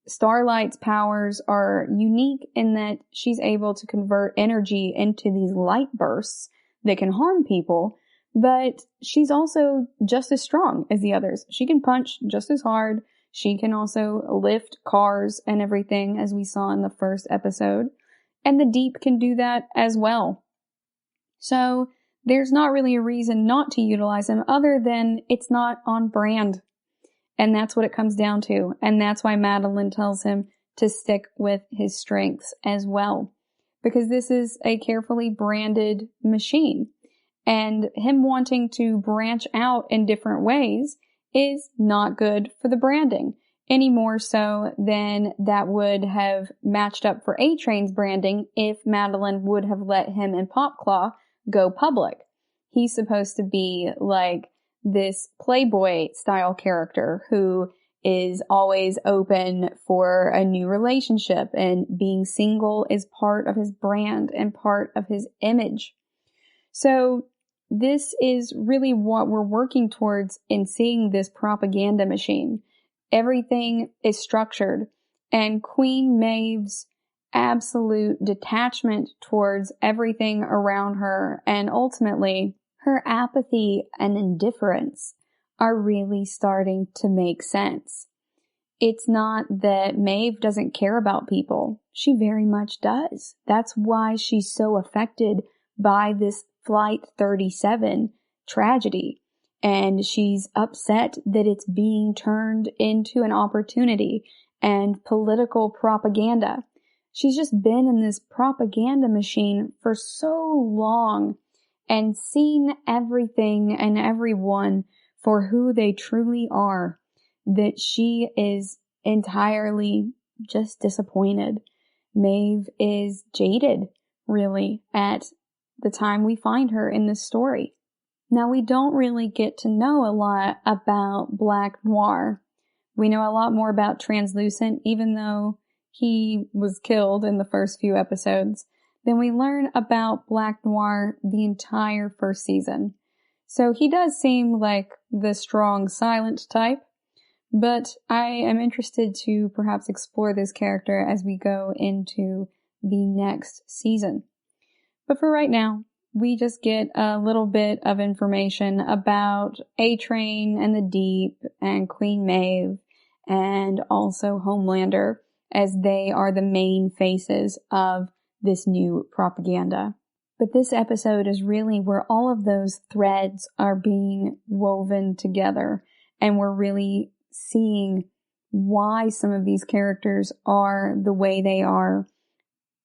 Starlight's powers are unique in that she's able to convert energy into these light bursts that can harm people, but she's also just as strong as the others. She can punch just as hard. She can also lift cars and everything, as we saw in the first episode. And the Deep can do that as well. So there's not really a reason not to utilize him other than it's not on brand. And that's what it comes down to. And that's why Madeline tells him to stick with his strengths as well. Because this is a carefully branded machine. And him wanting to branch out in different ways is not good for the branding. Any more so than that would have matched up for A-Train's branding if Madeline would have let him and Popclaw go public. He's supposed to be like this Playboy style character who is always open for a new relationship, and being single is part of his brand and part of his image. So this is really what we're working towards in seeing this propaganda machine. Everything is structured, and Queen Maeve's absolute detachment towards everything around her, and ultimately her apathy and indifference, are really starting to make sense. It's not that Maeve doesn't care about people. She very much does. That's why she's so affected by this Flight 37 tragedy. And she's upset that it's being turned into an opportunity and political propaganda. She's just been in this propaganda machine for so long and seen everything and everyone for who they truly are that she is entirely just disappointed. Maeve is jaded, really, at the time we find her in this story. Now, we don't really get to know a lot about Black Noir. We know a lot more about Translucent, even though he was killed in the first few episodes. Then we learn about Black Noir the entire first season. So he does seem like the strong, silent type, but I am interested to perhaps explore this character as we go into the next season. But for right now, we just get a little bit of information about A-Train and the Deep and Queen Maeve and also Homelander, as they are the main faces of this new propaganda. But this episode is really where all of those threads are being woven together, and we're really seeing why some of these characters are the way they are,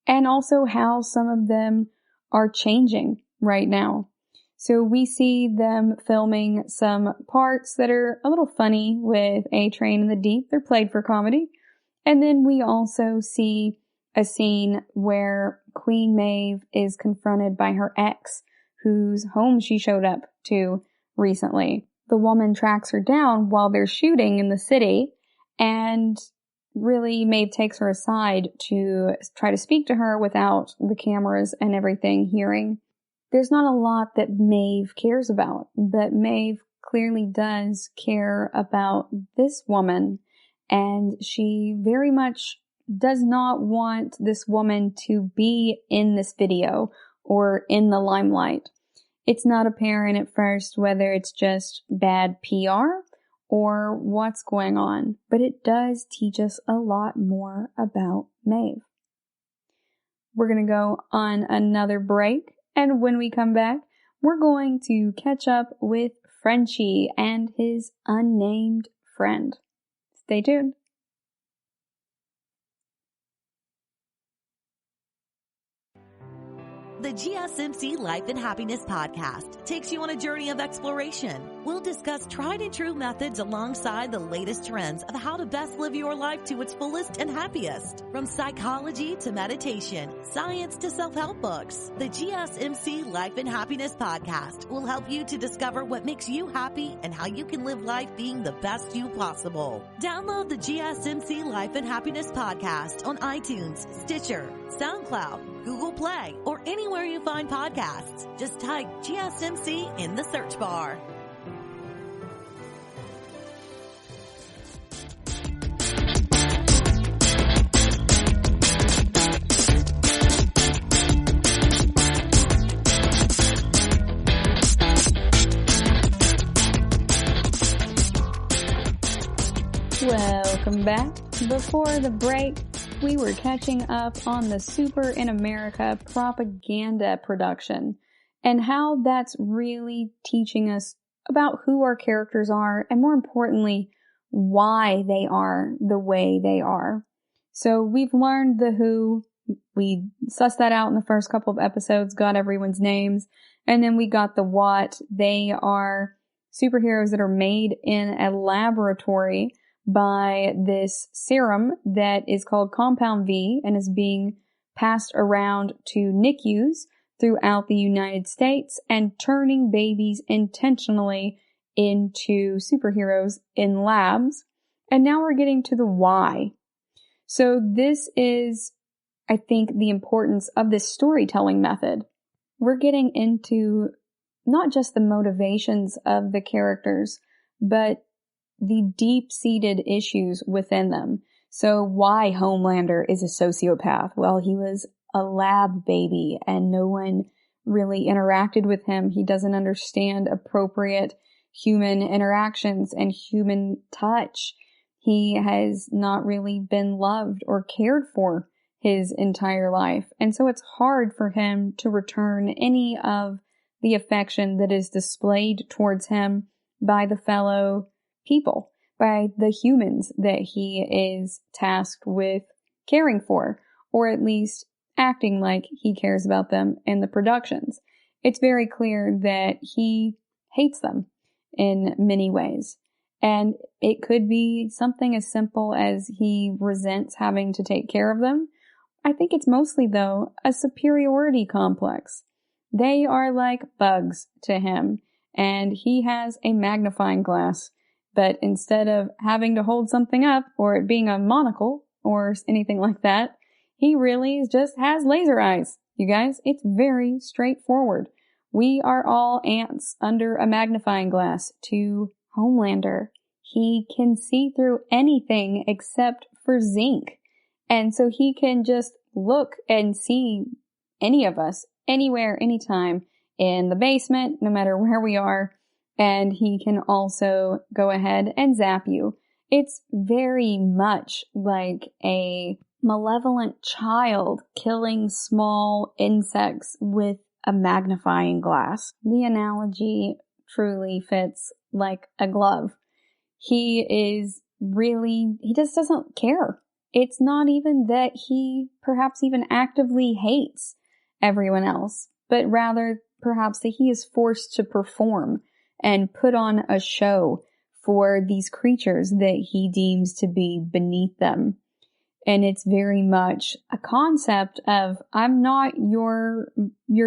and also how some of them are changing right now. So we see them filming some parts that are a little funny with A-Train and the Deep. They're played for comedy. And then we also see a scene where Queen Maeve is confronted by her ex, whose home she showed up to recently. The woman tracks her down while they're shooting in the city, and really Maeve takes her aside to try to speak to her without the cameras and everything hearing. There's not a lot that Maeve cares about, but Maeve clearly does care about this woman, and she very much does not want this woman to be in this video or in the limelight. It's not apparent at first whether it's just bad PR or what's going on, but it does teach us a lot more about Maeve. We're going to go on another break, and when we come back, we're going to catch up with Frenchie and his unnamed friend. Stay tuned. The GSMC Life and Happiness Podcast takes you on a journey of exploration. We'll discuss tried and true methods alongside the latest trends of how to best live your life to its fullest and happiest. From psychology to meditation, science to self-help books, the GSMC Life and Happiness Podcast will help you to discover what makes you happy and how you can live life being the best you possible. Download the GSMC Life and Happiness Podcast on iTunes, Stitcher, SoundCloud, Google Play, or anywhere you find podcasts. Just type GSMC in the search bar. Welcome back. Before the break, we were catching up on the Super in America propaganda production and how that's really teaching us about who our characters are and, more importantly, why they are the way they are. So we've learned the who. We sussed that out in the first couple of episodes, got everyone's names, and then we got the what. They are superheroes that are made in a laboratory by this serum that is called Compound V and is being passed around to NICUs throughout the United States and turning babies intentionally into superheroes in labs. And now we're getting to the why. So this is, I think, the importance of this storytelling method. We're getting into not just the motivations of the characters, but the deep-seated issues within them. So why Homelander is a sociopath? Well, he was a lab baby and no one really interacted with him. He doesn't understand appropriate human interactions and human touch. He has not really been loved or cared for his entire life. And so it's hard for him to return any of the affection that is displayed towards him by the fellow people, by the humans that he is tasked with caring for, or at least acting like he cares about them in the productions. It's very clear that he hates them in many ways. And it could be something as simple as he resents having to take care of them. I think it's mostly, though, a superiority complex. They are like bugs to him, and he has a magnifying glass. But instead of having to hold something up, or it being a monocle, or anything like that, he really just has laser eyes. You guys, it's very straightforward. We are all ants under a magnifying glass to Homelander. He can see through anything except for zinc. And so he can just look and see any of us, anywhere, anytime, in the basement, no matter where we are. And he can also go ahead and zap you. It's very much like a malevolent child killing small insects with a magnifying glass. The analogy truly fits like a glove. He just doesn't care. It's not even that he perhaps even actively hates everyone else, but rather perhaps that he is forced to perform and put on a show for these creatures that he deems to be beneath them. And it's very much a concept of, I'm not your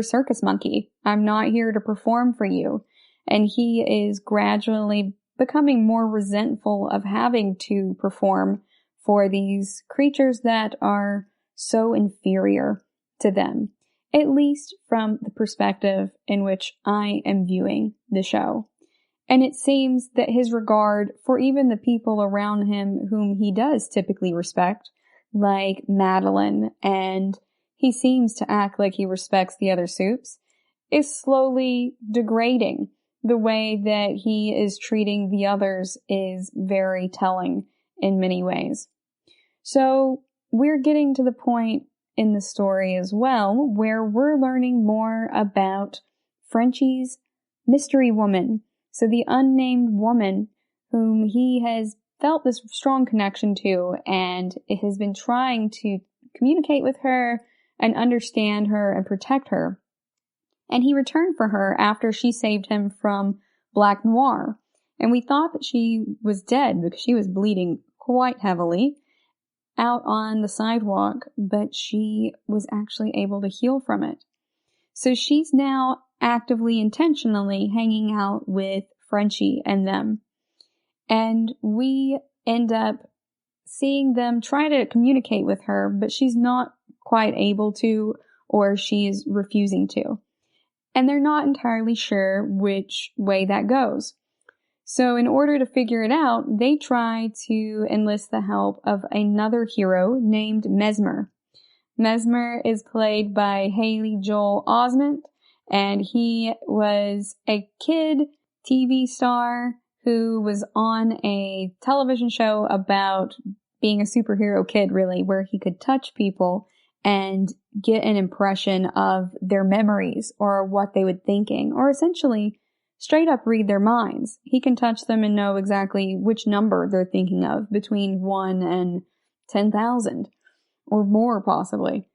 circus monkey. I'm not here to perform for you. And he is gradually becoming more resentful of having to perform for these creatures that are so inferior to them, at least from the perspective in which I am viewing the show. And it seems that his regard for even the people around him whom he does typically respect, like Madeline, and he seems to act like he respects the other Supes, is slowly degrading. The way that he is treating the others is very telling in many ways. So we're getting to the point in the story as well where we're learning more about Frenchie's mystery woman. So the unnamed woman whom he has felt this strong connection to and has been trying to communicate with her and understand her and protect her. And he returned for her after she saved him from Black Noir. And we thought that she was dead because she was bleeding quite heavily out on the sidewalk, but she was actually able to heal from it. So she's now actively, intentionally hanging out with Frenchie and them. And we end up seeing them try to communicate with her, but she's not quite able to, or she's refusing to. And they're not entirely sure which way that goes. So in order to figure it out, they try to enlist the help of another hero named Mesmer. Mesmer is played by Haley Joel Osment, and he was a kid TV star who was on a television show about being a superhero kid, really, where he could touch people and get an impression of their memories or what they were thinking, or essentially straight up read their minds. He can touch them and know exactly which number they're thinking of, between 1 and 10,000 or more possibly.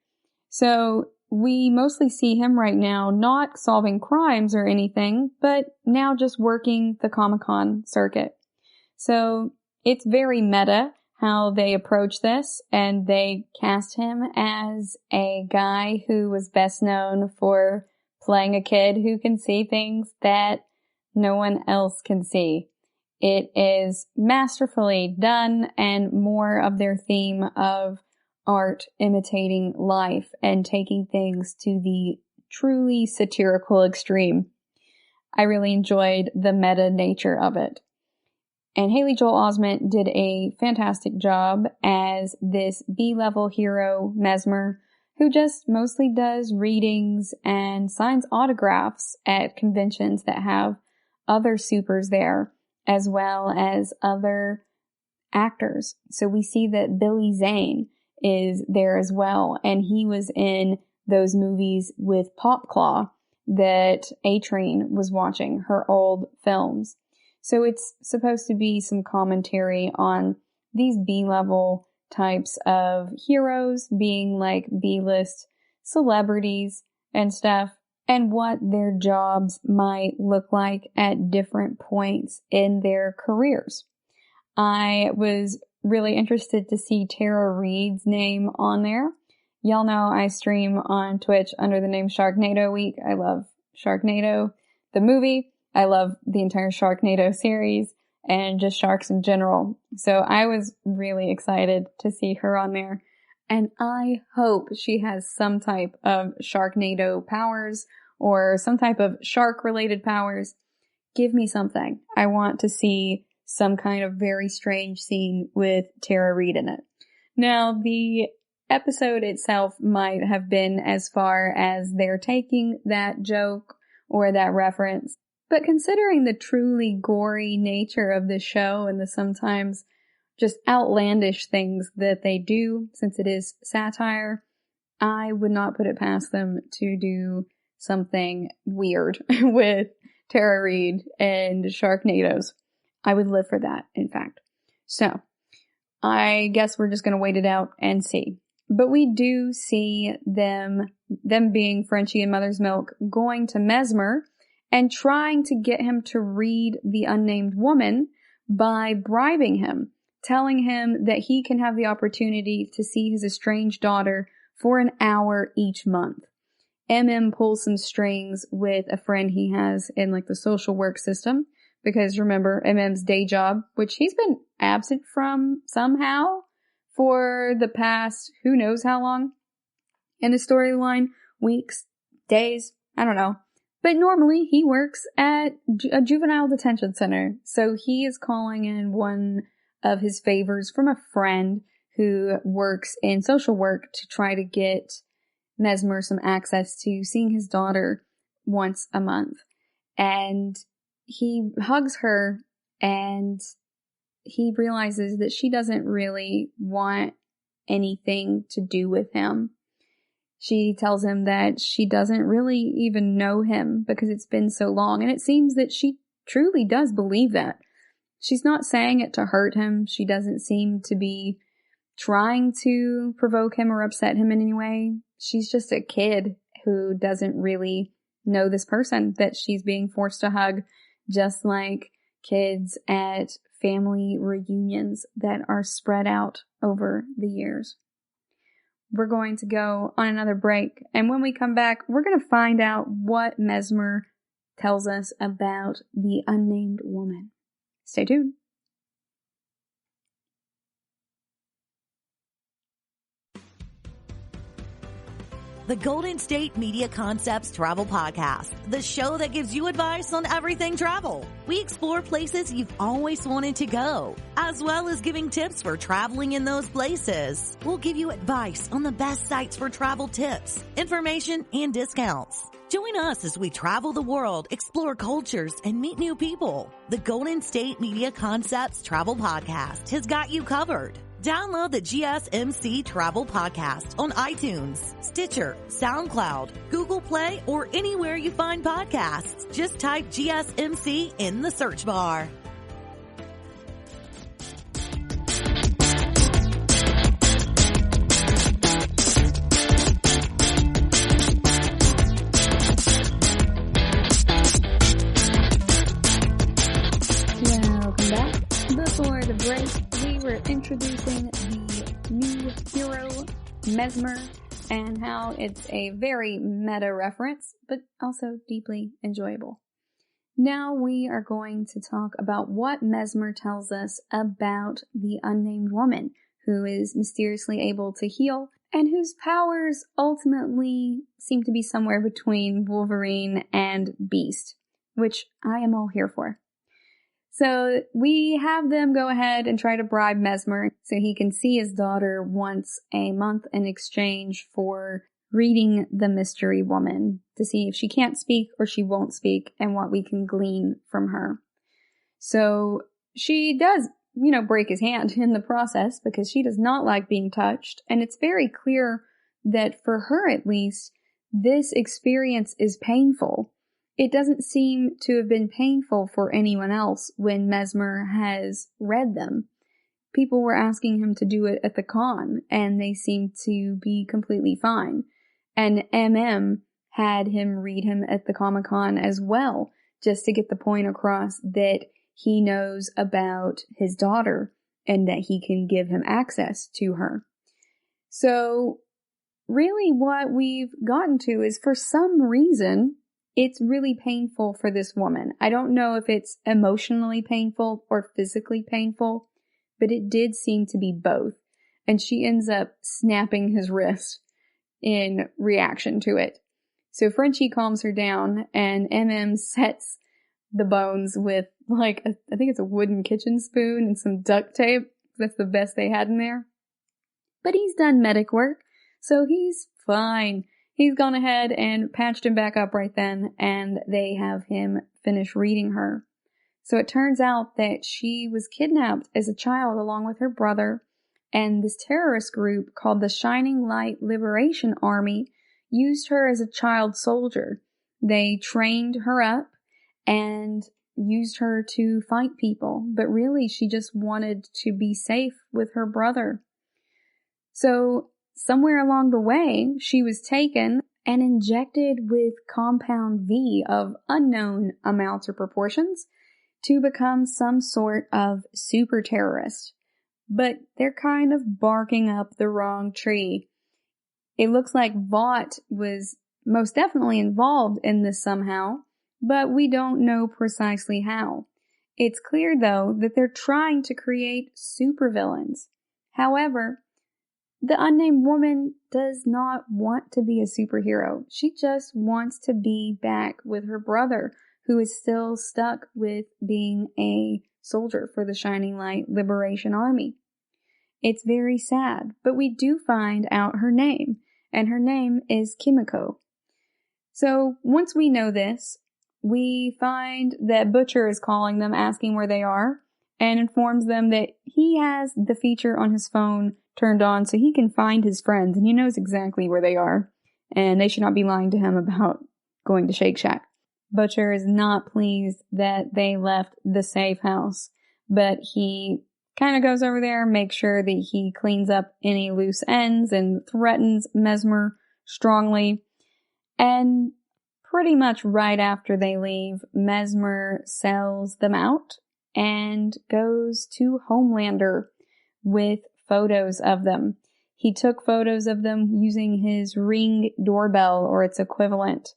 So we mostly see him right now not solving crimes or anything, but now just working the Comic-Con circuit. So it's very meta how they approach this, and they cast him as a guy who was best known for playing a kid who can see things that no one else can see. It is masterfully done, and more of their theme of art imitating life and taking things to the truly satirical extreme. I really enjoyed the meta nature of it. And Haley Joel Osment did a fantastic job as this B-level hero, Mesmer, who just mostly does readings and signs autographs at conventions that have other supers there, as well as other actors. So we see that Billy Zane is there as well, and he was in those movies with Pop Claw that A-Train was watching, her old films. So it's supposed to be some commentary on these B-level types of heroes being like B-list celebrities and stuff, and what their jobs might look like at different points in their careers. I was really interested to see Tara Reid's name on there. Y'all know I stream on Twitch under the name Sharknado Week. I love Sharknado, the movie. I love the entire Sharknado series and just sharks in general. So I was really excited to see her on there. And I hope she has some type of Sharknado powers or some type of shark-related powers. Give me something. I want to see some kind of very strange scene with Tara Reid in it. Now, the episode itself might have been as far as they're taking that joke or that reference, but considering the truly gory nature of the show and the sometimes just outlandish things that they do, since it is satire, I would not put it past them to do something weird with Tara Reid and Sharknadoes. I would live for that, in fact. So, I guess we're just going to wait it out and see. But we do see them being Frenchie and Mother's Milk, going to Mesmer and trying to get him to read The Unnamed Woman by bribing him, telling him that he can have the opportunity to see his estranged daughter for an hour each month. MM pulls some strings with a friend he has in like the social work system, because remember, MM's day job, which he's been absent from somehow for the past who knows how long in the storyline, weeks, days, I don't know. But normally he works at a juvenile detention center. So he is calling in one of his favors from a friend who works in social work to try to get Mesmer some access to seeing his daughter once a month. And he hugs her and he realizes that she doesn't really want anything to do with him. She tells him that she doesn't really even know him because it's been so long, and it seems that she truly does believe that. She's not saying it to hurt him. She doesn't seem to be trying to provoke him or upset him in any way. She's just a kid who doesn't really know this person that she's being forced to hug, just like kids at family reunions that are spread out over the years. We're going to go on another break, and when we come back, we're going to find out what Mesmer tells us about the unnamed woman. Stay tuned. The Golden State Media Concepts Travel Podcast, the show that gives you advice on everything travel. We explore places you've always wanted to go, as well as giving tips for traveling in those places. We'll give you advice on the best sites for travel tips, information, and discounts. Join us as we travel the world, explore cultures, and meet new people. The Golden State Media Concepts Travel Podcast has got you covered. Download the GSMC Travel Podcast on iTunes, Stitcher, SoundCloud, Google Play, or anywhere you find podcasts. Just type GSMC in the search bar. Welcome back. Before the break, we were introducing the new hero, Mesmer, and how it's a very meta reference, but also deeply enjoyable. Now we are going to talk about what Mesmer tells us about the unnamed woman, who is mysteriously able to heal, and whose powers ultimately seem to be somewhere between Wolverine and Beast, which I am all here for. So we have them go ahead and try to bribe Mesmer so he can see his daughter once a month in exchange for reading the mystery woman to see if she can't speak or she won't speak and what we can glean from her. So she does break his hand in the process because she does not like being touched. And it's very clear that for her, at least, this experience is painful. It doesn't seem to have been painful for anyone else when Mesmer has read them. People were asking him to do it at the con, and they seemed to be completely fine. And MM had him read him at the Comic-Con as well, just to get the point across that he knows about his daughter and that he can give him access to her. So really what we've gotten to is, for some reason, it's really painful for this woman. I don't know if it's emotionally painful or physically painful, but it did seem to be both. And she ends up snapping his wrist in reaction to it. So Frenchie calms her down, and MM sets the bones with, I think it's a wooden kitchen spoon and some duct tape. That's the best they had in there. But he's done medic work, so he's fine. He's gone ahead and patched him back up right then, and they have him finish reading her. So it turns out that she was kidnapped as a child along with her brother, and this terrorist group called the Shining Light Liberation Army used her as a child soldier. They trained her up and used her to fight people, but really she just wanted to be safe with her brother. So somewhere along the way, she was taken and injected with compound V of unknown amounts or proportions to become some sort of super terrorist. But they're kind of barking up the wrong tree. It looks like Vought was most definitely involved in this somehow, but we don't know precisely how. It's clear, though, that they're trying to create supervillains. However, the unnamed woman does not want to be a superhero. She just wants to be back with her brother, who is still stuck with being a soldier for the Shining Light Liberation Army. It's very sad, but we do find out her name, and her name is Kimiko. So once we know this, we find that Butcher is calling them, asking where they are, and informs them that he has the feature on his phone turned on so he can find his friends, and he knows exactly where they are, and they should not be lying to him about going to Shake Shack. Butcher is not pleased that they left the safe house, but he kind of goes over there, makes sure that he cleans up any loose ends and threatens Mesmer strongly. And pretty much right after they leave, Mesmer sells them out and goes to Homelander with photos of them. He took photos of them using his Ring doorbell or its equivalent,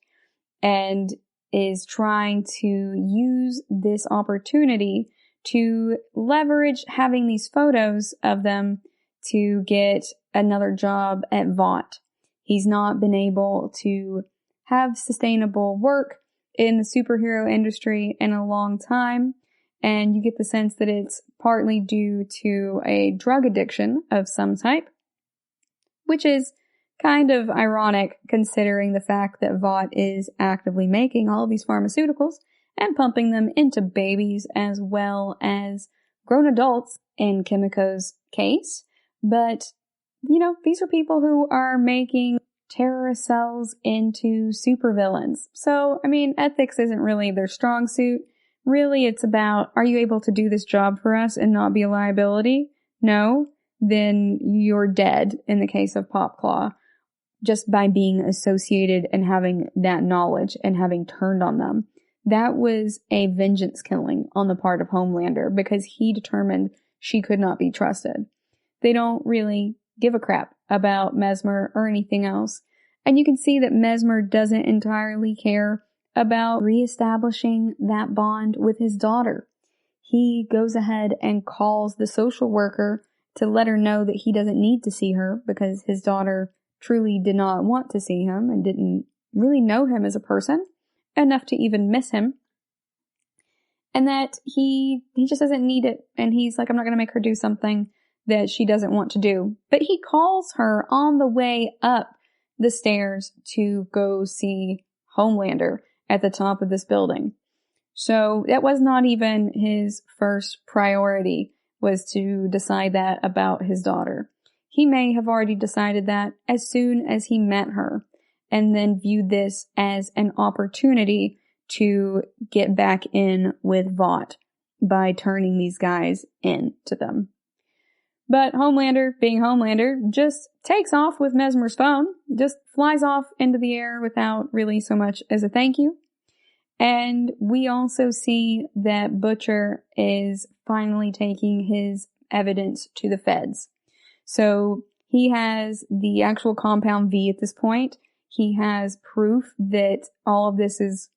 and is trying to use this opportunity to leverage having these photos of them to get another job at Vought. He's not been able to have sustainable work in the superhero industry in a long time, and you get the sense that it's partly due to a drug addiction of some type, which is kind of ironic considering the fact that Vought is actively making all of these pharmaceuticals and pumping them into babies as well as grown adults in Kimiko's case. But, these are people who are making terrorist cells into supervillains. So, ethics isn't really their strong suit. Really, it's about, are you able to do this job for us and not be a liability? No? Then you're dead in the case of Popclaw, just by being associated and having that knowledge and having turned on them. That was a vengeance killing on the part of Homelander because he determined she could not be trusted. They don't really give a crap about Mesmer or anything else. And you can see that Mesmer doesn't entirely care about reestablishing that bond with his daughter. He goes ahead and calls the social worker to let her know that he doesn't need to see her because his daughter truly did not want to see him and didn't really know him as a person enough to even miss him. And that he just doesn't need it. And he's like, I'm not going to make her do something that she doesn't want to do. But he calls her on the way up the stairs to go see Homelander at the top of this building. So that was not even his first priority. was to decide that about his daughter. He may have already decided that as soon as he met her, and then viewed this as an opportunity to get back in with Vought by turning these guys into them. But Homelander, being Homelander, just takes off with Mesmer's phone, just flies off into the air without really so much as a thank you. And we also see that Butcher is finally taking his evidence to the feds. So he has the actual compound V at this point. He has proof that all of this is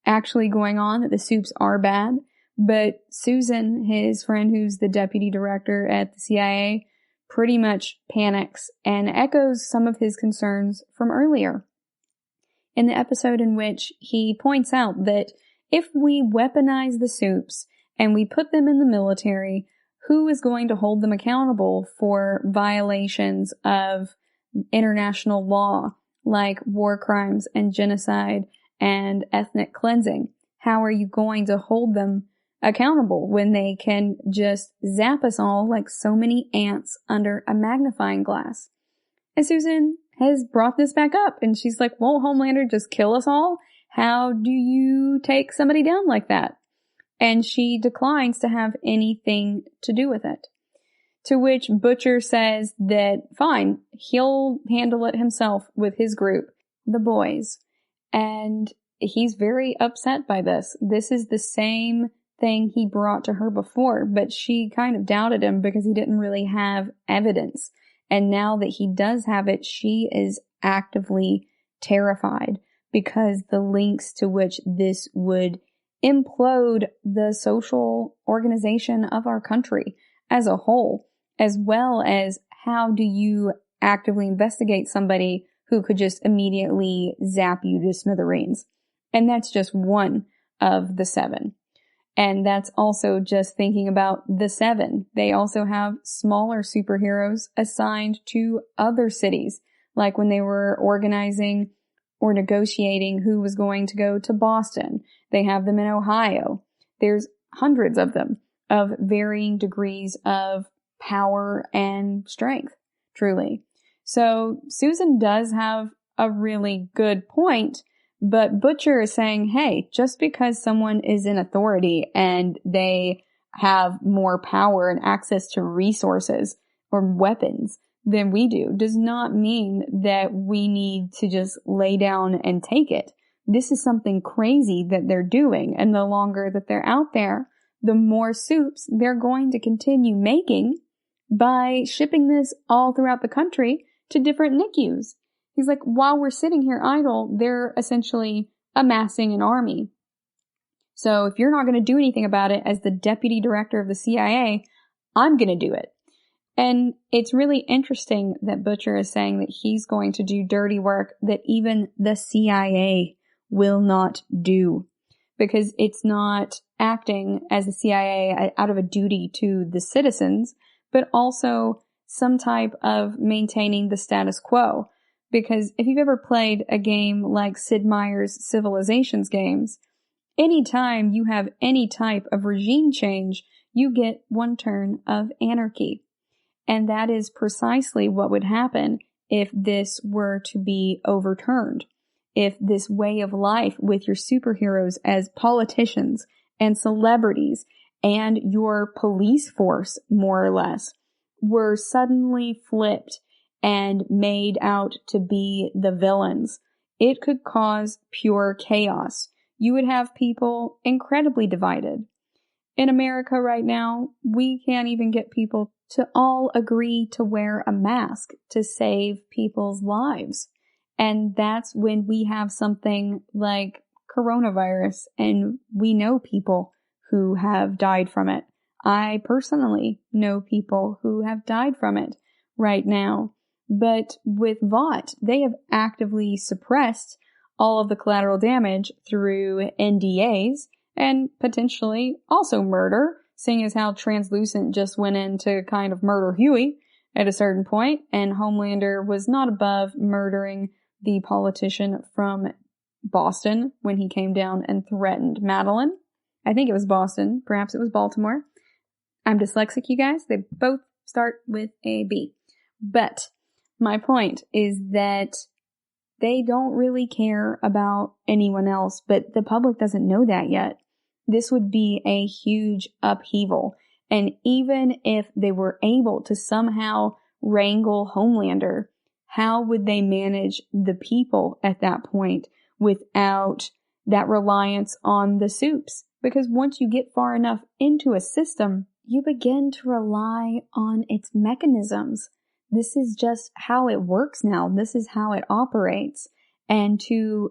actually going on, that the soups are bad. But Susan, his friend who's the deputy director at the CIA, pretty much panics and echoes some of his concerns from earlier. In the episode in which he points out that if we weaponize the soups and we put them in the military, who is going to hold them accountable for violations of international law like war crimes and genocide and ethnic cleansing? How are you going to hold them accountable when they can just zap us all like so many ants under a magnifying glass? And Susan has brought this back up, and she's like, won't Homelander just kill us all? How do you take somebody down like that? And she declines to have anything to do with it. To which Butcher says that fine, he'll handle it himself with his group, the boys. And he's very upset by this. This is the same thing he brought to her before, but she kind of doubted him because he didn't really have evidence. And now that he does have it, she is actively terrified because the links to which this would implode the social organization of our country as a whole, as well as how do you actively investigate somebody who could just immediately zap you to smithereens. And that's just one of the 7. And that's also just thinking about the 7. They also have smaller superheroes assigned to other cities, like when they were organizing or negotiating who was going to go to Boston. They have them in Ohio. There's hundreds of them of varying degrees of power and strength, truly. So Susan does have a really good point. But Butcher is saying, hey, just because someone is in authority and they have more power and access to resources or weapons than we do does not mean that we need to just lay down and take it. This is something crazy that they're doing. And the longer that they're out there, the more soups they're going to continue making by shipping this all throughout the country to different NICUs. He's like, while we're sitting here idle, they're essentially amassing an army. So if you're not going to do anything about it as the deputy director of the CIA, I'm going to do it. And it's really interesting that Butcher is saying that he's going to do dirty work that even the CIA will not do, because it's not acting as the CIA out of a duty to the citizens, but also some type of maintaining the status quo. Because if you've ever played a game like Sid Meier's Civilizations games, anytime you have any type of regime change, you get one turn of anarchy. And that is precisely what would happen if this were to be overturned. If this way of life with your superheroes as politicians and celebrities and your police force, more or less, were suddenly flipped and made out to be the villains, it could cause pure chaos. You would have people incredibly divided. In America right now, we can't even get people to all agree to wear a mask to save people's lives. And that's when we have something like coronavirus, and we know people who have died from it. I personally know people who have died from it right now. But with Vought, they have actively suppressed all of the collateral damage through NDAs and potentially also murder, seeing as how Translucent just went in to kind of murder Hughie at a certain point, and Homelander was not above murdering the politician from Boston when he came down and threatened Madeline. I think it was Boston. Perhaps it was Baltimore. I'm dyslexic, you guys. They both start with a B. But my point is that they don't really care about anyone else, but the public doesn't know that yet. This would be a huge upheaval. And even if they were able to somehow wrangle Homelander, how would they manage the people at that point without that reliance on the soups? Because once you get far enough into a system, you begin to rely on its mechanisms. This is just how it works now. This is how it operates. And to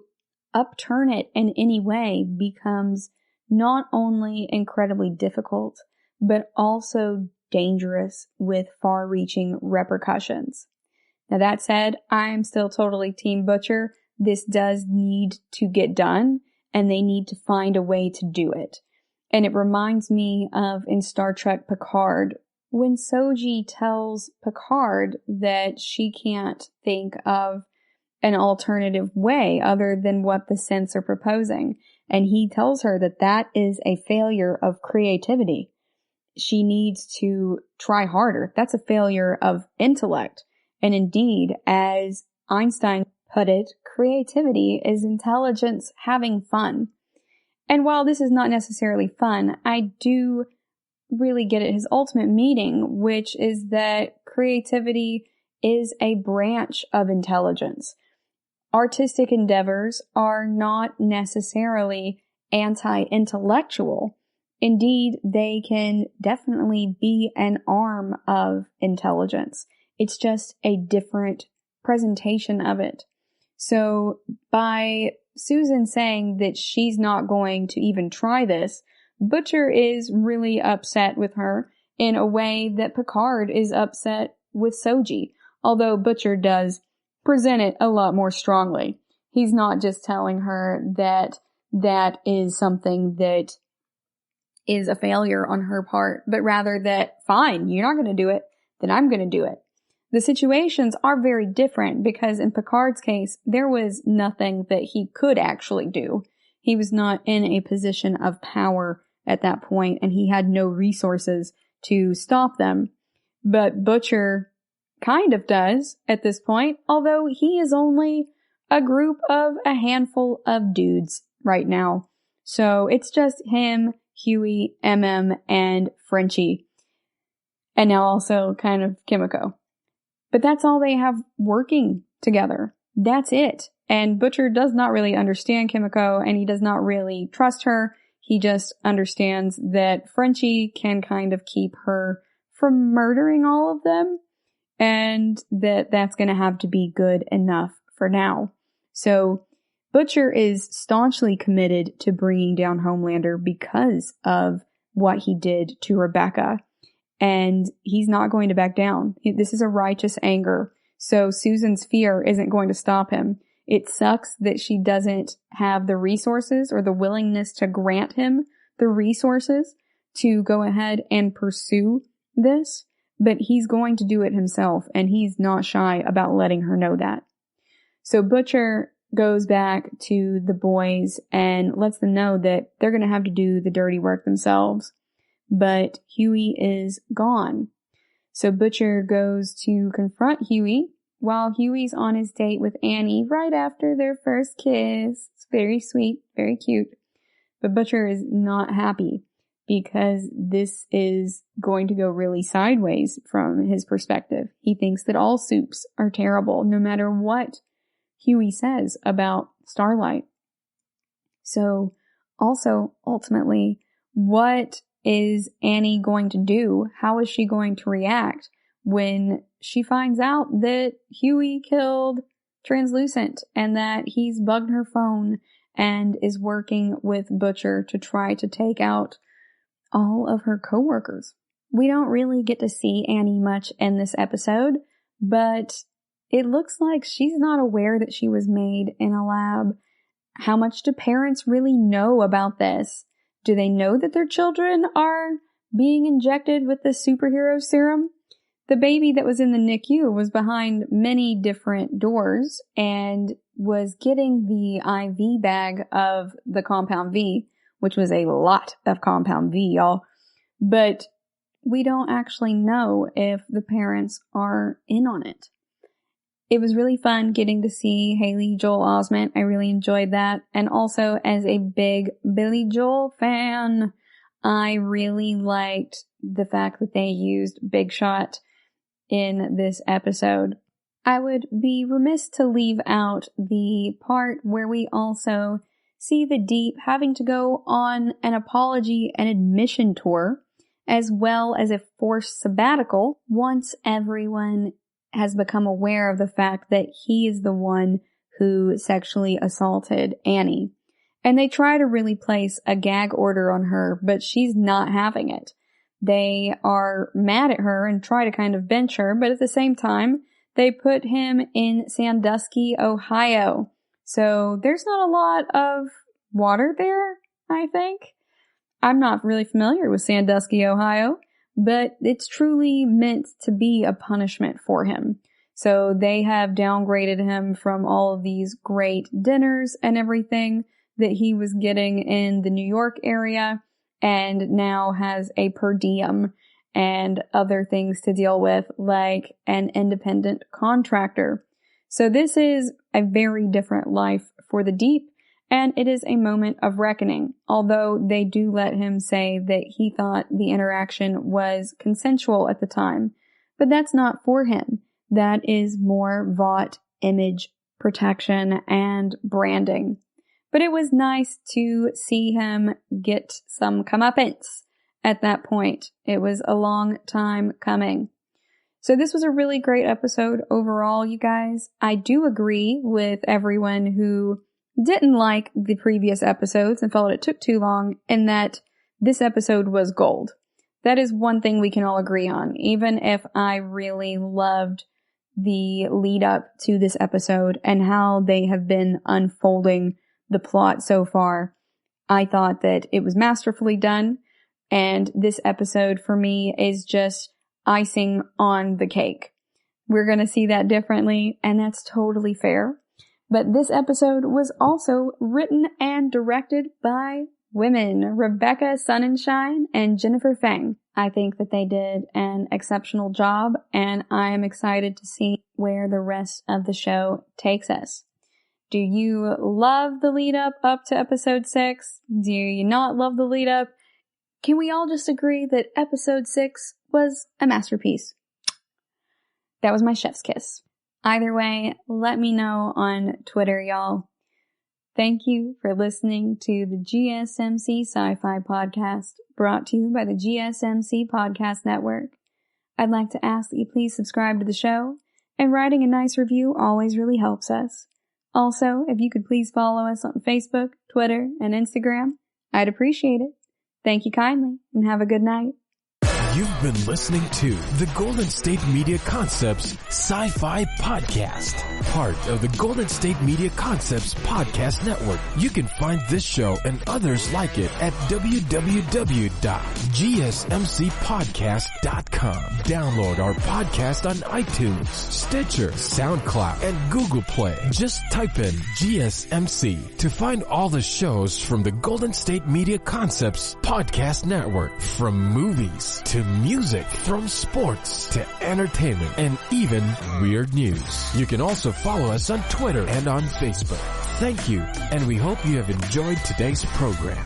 upturn it in any way becomes not only incredibly difficult, but also dangerous with far-reaching repercussions. Now that said, I'm still totally Team Butcher. This does need to get done, and they need to find a way to do it. And it reminds me of in Star Trek Picard, when Soji tells Picard that she can't think of an alternative way other than what the Synths are proposing. And he tells her that that is a failure of creativity. She needs to try harder. That's a failure of intellect. And indeed, as Einstein put it, creativity is intelligence having fun. And while this is not necessarily fun, I do really get at his ultimate meaning, which is that creativity is a branch of intelligence. Artistic endeavors are not necessarily anti-intellectual. Indeed, they can definitely be an arm of intelligence. It's just a different presentation of it. So by Susan saying that she's not going to even try this, Butcher is really upset with her in a way that Picard is upset with Soji, although Butcher does present it a lot more strongly. He's not just telling her that that is something that is a failure on her part, but rather that, fine, you're not going to do it, then I'm going to do it. The situations are very different because in Picard's case, there was nothing that he could actually do. He was not in a position of power at that point, and he had no resources to stop them. But Butcher kind of does at this point, although he is only a group of a handful of dudes right now. So it's just him, Hughie, and Frenchie, and now also kind of Kimiko. But that's all they have working together. That's it. And Butcher does not really understand Kimiko, and he does not really trust her. He just understands that Frenchie can kind of keep her from murdering all of them, and that that's going to have to be good enough for now. So Butcher is staunchly committed to bringing down Homelander because of what he did to Rebecca. And he's not going to back down. This is a righteous anger. So Susan's fear isn't going to stop him. It sucks that she doesn't have the resources or the willingness to grant him the resources to go ahead and pursue this. But he's going to do it himself, and he's not shy about letting her know that. So Butcher goes back to the boys and lets them know that they're going to have to do the dirty work themselves. But Hughie is gone. So Butcher goes to confront Hughie while Hughie's on his date with Annie right after their first kiss. It's very sweet, very cute. But Butcher is not happy because this is going to go really sideways from his perspective. He thinks that all soups are terrible, no matter what Hughie says about Starlight. So also, ultimately, what is Annie going to do? How is she going to react when she finds out that Hughie killed Translucent and that he's bugged her phone and is working with Butcher to try to take out all of her coworkers? We don't really get to see Annie much in this episode, but it looks like she's not aware that she was made in a lab. How much do parents really know about this? Do they know that their children are being injected with the superhero serum? The baby that was in the NICU was behind many different doors and was getting the IV bag of the Compound V, which was a lot of Compound V, y'all. But we don't actually know if the parents are in on it. It was really fun getting to see Haley Joel Osment. I really enjoyed that. And also, as a big Billy Joel fan, I really liked the fact that they used Big Shot in this episode. I would be remiss to leave out the part where we also see the Deep having to go on an apology and admission tour, as well as a forced sabbatical once everyone has become aware of the fact that he is the one who sexually assaulted Annie. And they try to really place a gag order on her, but she's not having it. They are mad at her and try to kind of bench her, but at the same time, they put him in Sandusky, Ohio. So there's not a lot of water there, I think. I'm not really familiar with Sandusky, Ohio, but it's truly meant to be a punishment for him. So they have downgraded him from all of these great dinners and everything that he was getting in the New York area, and now has a per diem and other things to deal with, like an independent contractor. So this is a very different life for the Deep, and it is a moment of reckoning, although they do let him say that he thought the interaction was consensual at the time. But that's not for him. That is more Vought image protection and branding. But it was nice to see him get some comeuppance at that point. It was a long time coming. So this was a really great episode overall, you guys. I do agree with everyone who didn't like the previous episodes and felt it took too long, and that this episode was gold. That is one thing we can all agree on, even if I really loved the lead up to this episode and how they have been unfolding the plot so far. I thought that it was masterfully done, and this episode for me is just icing on the cake. We're going to see that differently, and that's totally fair. But this episode was also written and directed by women, Rebecca Sonnenschein and Jennifer Feng. I think that they did an exceptional job, and I am excited to see where the rest of the show takes us. Do you love the lead up to episode 6? Do you not love the lead up? Can we all just agree that episode 6 was a masterpiece? That was my chef's kiss. Either way, let me know on Twitter, y'all. Thank you for listening to the GSMC Sci-Fi Podcast, brought to you by the GSMC Podcast Network. I'd like to ask that you please subscribe to the show, and writing a nice review always really helps us. Also, if you could please follow us on Facebook, Twitter, and Instagram, I'd appreciate it. Thank you kindly, and have a good night. You've been listening to the Golden State Media Concepts Sci-Fi Podcast, part of the Golden State Media Concepts Podcast Network. You can find this show and others like it at www.gsmcpodcast.com. Download our podcast on iTunes, Stitcher, SoundCloud, and Google Play. Just type in GSMC to find all the shows from the Golden State Media Concepts Podcast Network, from movies to music, from sports to entertainment, and even weird news. You can also follow us on Twitter and on Facebook. Thank you, and we hope you have enjoyed today's program.